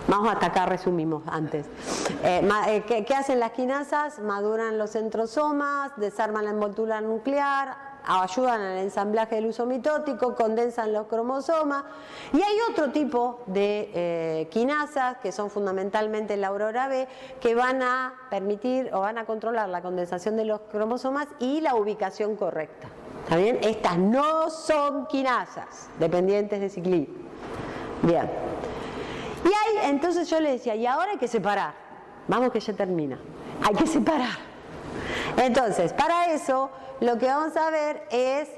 vamos hasta acá, resumimos antes. ¿Qué hacen las quinasas? Maduran los centrosomas, desarman la envoltura nuclear, ayudan al ensamblaje del uso mitótico, condensan los cromosomas. Y hay otro tipo de quinasas, que son fundamentalmente la aurora B, que van a permitir o van a controlar la condensación de los cromosomas y la ubicación correcta. ¿Está bien? Estas no son quinasas dependientes de ciclina. Bien. Y ahí, entonces yo le decía, y ahora hay que separar. Vamos que ya termina. Hay que separar. Entonces, para eso, lo que vamos a ver es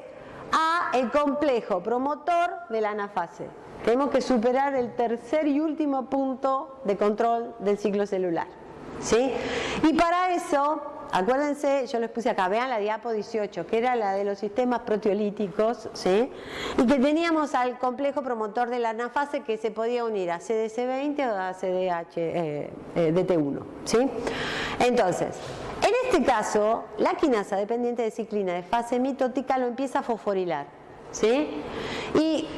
el complejo promotor de la anafase. Tenemos que superar el tercer y último punto de control del ciclo celular. ¿Sí? Y para eso, acuérdense, yo les puse acá, vean la diapo 18, que era la de los sistemas proteolíticos, ¿sí? Y que teníamos al complejo promotor de la anafase que se podía unir a CDC20 o a DT1, ¿sí? Entonces, en este caso, la quinasa dependiente de ciclina de fase mitótica lo empieza a fosforilar, ¿sí? Y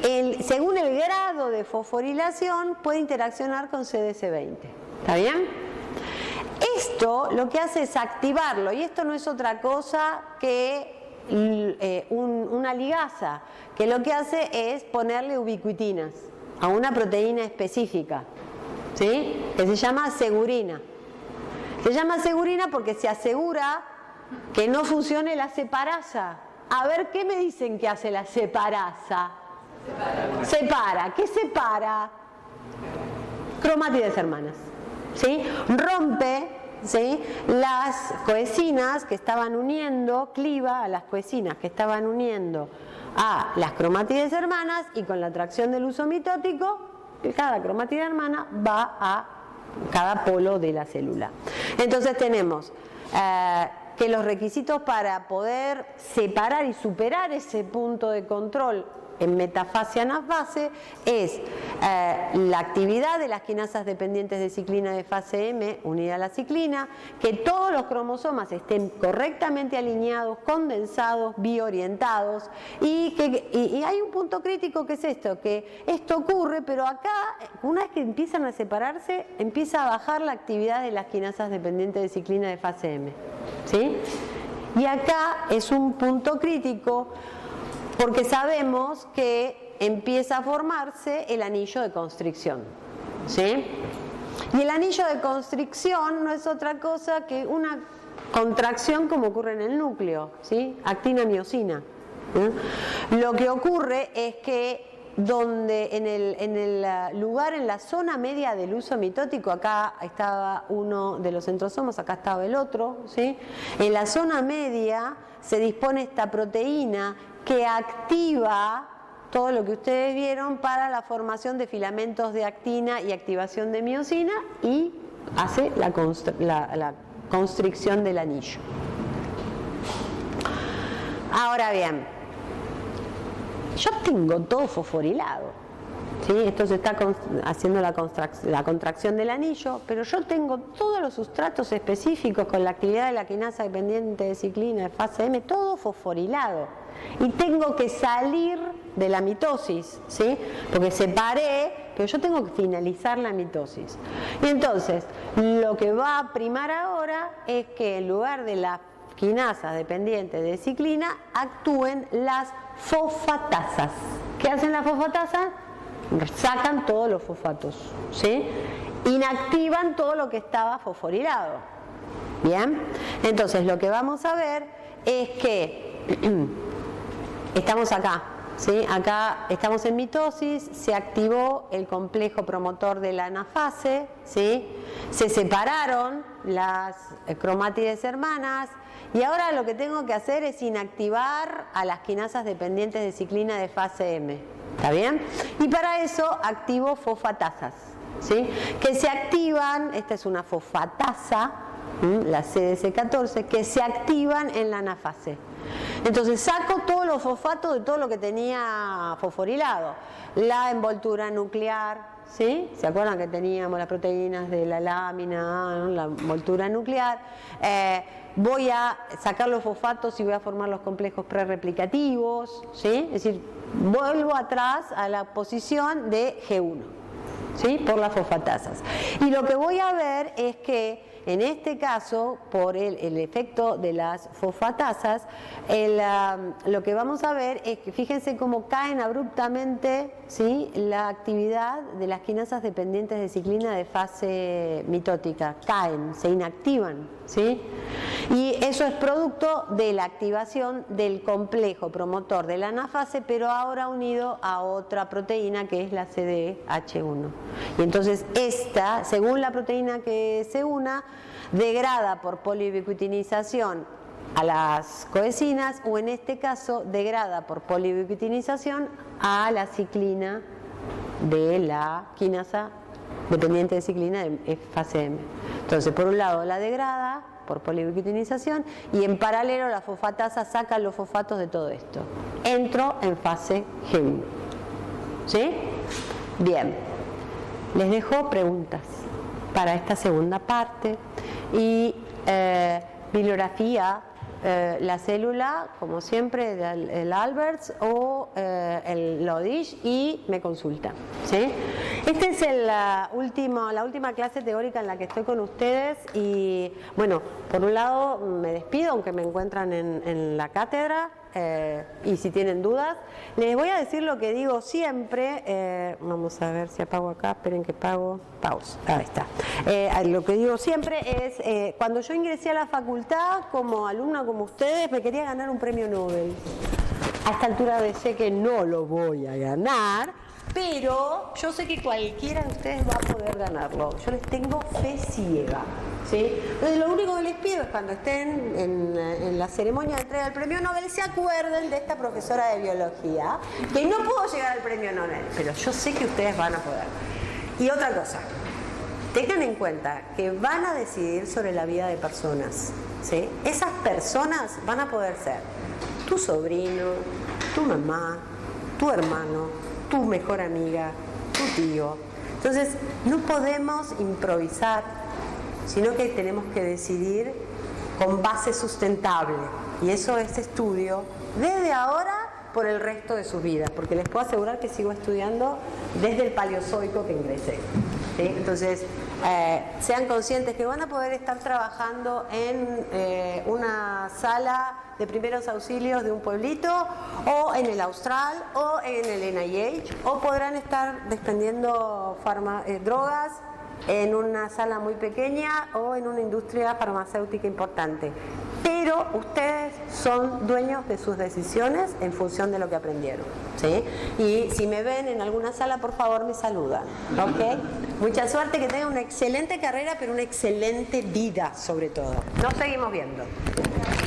según el grado de fosforilación puede interaccionar con CDC20, ¿está bien? Esto lo que hace es activarlo, y esto no es otra cosa que una ligasa, que lo que hace es ponerle ubiquitinas a una proteína específica, ¿sí? Que se llama segurina. Se llama segurina porque se asegura que no funcione la separasa. A ver, ¿qué me dicen que hace la separasa? Separa. ¿Qué separa? Cromátides hermanas. ¿Sí? Rompe, ¿sí?, las coecinas que estaban uniendo, cliva a las coecinas que estaban uniendo a las cromátides hermanas, y con la atracción del uso mitótico, cada cromatida hermana va a cada polo de la célula. Entonces tenemos que los requisitos para poder separar y superar ese punto de control en metafase anafase es la actividad de las quinasas dependientes de ciclina de fase M unida a la ciclina, que todos los cromosomas estén correctamente alineados, condensados, biorientados, y hay un punto crítico que es esto, que esto ocurre, pero acá, una vez que empiezan a separarse, empieza a bajar la actividad de las quinasas dependientes de ciclina de fase M, ¿sí? Y acá es un punto crítico, porque sabemos que empieza a formarse el anillo de constricción, ¿sí? Y el anillo de constricción no es otra cosa que una contracción como ocurre en el núcleo, ¿sí? Actina-miosina. Lo que ocurre es que donde en el lugar, en la zona media del uso mitótico, acá estaba uno de los centrosomas, acá estaba el otro, ¿sí? En la zona media se dispone esta proteína que activa todo lo que ustedes vieron para la formación de filamentos de actina y activación de miosina, y hace la constricción del anillo. Ahora bien, yo tengo todo fosforilado, ¿sí? Esto se está haciendo la contracción del anillo, pero yo tengo todos los sustratos específicos con la actividad de la quinasa dependiente de ciclina de fase M, todo fosforilado. Y tengo que salir de la mitosis, ¿sí? Porque separé, pero yo tengo que finalizar la mitosis. Y entonces, lo que va a primar ahora es que en lugar de las quinasas dependientes de ciclina, actúen las fosfatasas. ¿Qué hacen las fosfatasas? Sacan todos los fosfatos, ¿sí? Inactivan todo lo que estaba fosforilado. Bien, entonces lo que vamos a ver es que estamos acá, ¿sí? Acá estamos en mitosis, se activó el complejo promotor de la anafase, ¿sí? Se separaron las cromátides hermanas, y ahora lo que tengo que hacer es inactivar a las quinasas dependientes de ciclina de fase M, ¿está bien? Y para eso activo fosfatasas, ¿sí? Que se activan, esta es una fosfatasa, la CDC14, que se activan en la anafase. Entonces saco todos los fosfatos de todo lo que tenía fosforilado. La envoltura nuclear, ¿sí? ¿Se acuerdan que teníamos las proteínas de la lámina, ¿no? La envoltura nuclear? Voy a sacar los fosfatos y voy a formar los complejos prerreplicativos, ¿sí? Es decir, vuelvo atrás a la posición de G1, ¿sí? Por las fosfatasas. Y lo que voy a ver es que en este caso, por el efecto de las fosfatasas, lo que vamos a ver es que fíjense cómo caen abruptamente, ¿sí? La actividad de las quinasas dependientes de ciclina de fase mitótica. Caen, se inactivan, ¿sí? Y eso es producto de la activación del complejo promotor de la anafase, pero ahora unido a otra proteína que es la CDH1. Y entonces esta, según la proteína que se una, degrada por poliubiquitinización a las coecinas, o en este caso degrada por poliubiquitinización a la ciclina de la quinasa dependiente de ciclina de fase M. Entonces, por un lado la degrada por poliubiquitinización y en paralelo la fosfatasa saca los fosfatos de todo esto. Entro en fase G1. ¿Sí? Bien. Les dejo preguntas para esta segunda parte y bibliografía. La célula, como siempre, el Alberts o el Lodish, y me consultan, ¿sí? Esta es la última clase teórica en la que estoy con ustedes y, bueno, por un lado me despido, aunque me encuentran en la cátedra, y si tienen dudas, les voy a decir lo que digo siempre. Vamos a ver si apago acá, esperen que pago, pausa, ahí está. Lo que digo siempre es, cuando yo ingresé a la facultad como alumna como ustedes, me quería ganar un premio Nobel. A esta altura sé que no lo voy a ganar, pero yo sé que cualquiera de ustedes va a poder ganarlo. Yo les tengo fe ciega, ¿sí? Entonces lo único que les pido es cuando estén en la ceremonia de entrega del premio Nobel, se acuerden de esta profesora de biología, que no pudo llegar al premio Nobel, pero yo sé que ustedes van a poder. Y otra cosa, tengan en cuenta que van a decidir sobre la vida de personas, ¿sí? Esas personas van a poder ser tu sobrino, tu mamá, tu hermano, tu mejor amiga, tu tío. Entonces, no podemos improvisar, sino que tenemos que decidir con base sustentable. Y eso es estudio desde ahora por el resto de sus vidas, porque les puedo asegurar que sigo estudiando desde el Paleozoico que ingresé, ¿sí? Entonces, sean conscientes que van a poder estar trabajando en una sala de primeros auxilios de un pueblito, o en el Austral, o en el NIH, o podrán estar despendiendo drogas en una sala muy pequeña o en una industria farmacéutica importante. Pero ustedes son dueños de sus decisiones en función de lo que aprendieron, ¿sí? Y si me ven en alguna sala, por favor me saludan, ¿ok? Mucha suerte, que tengan una excelente carrera, pero una excelente vida sobre todo. Nos seguimos viendo.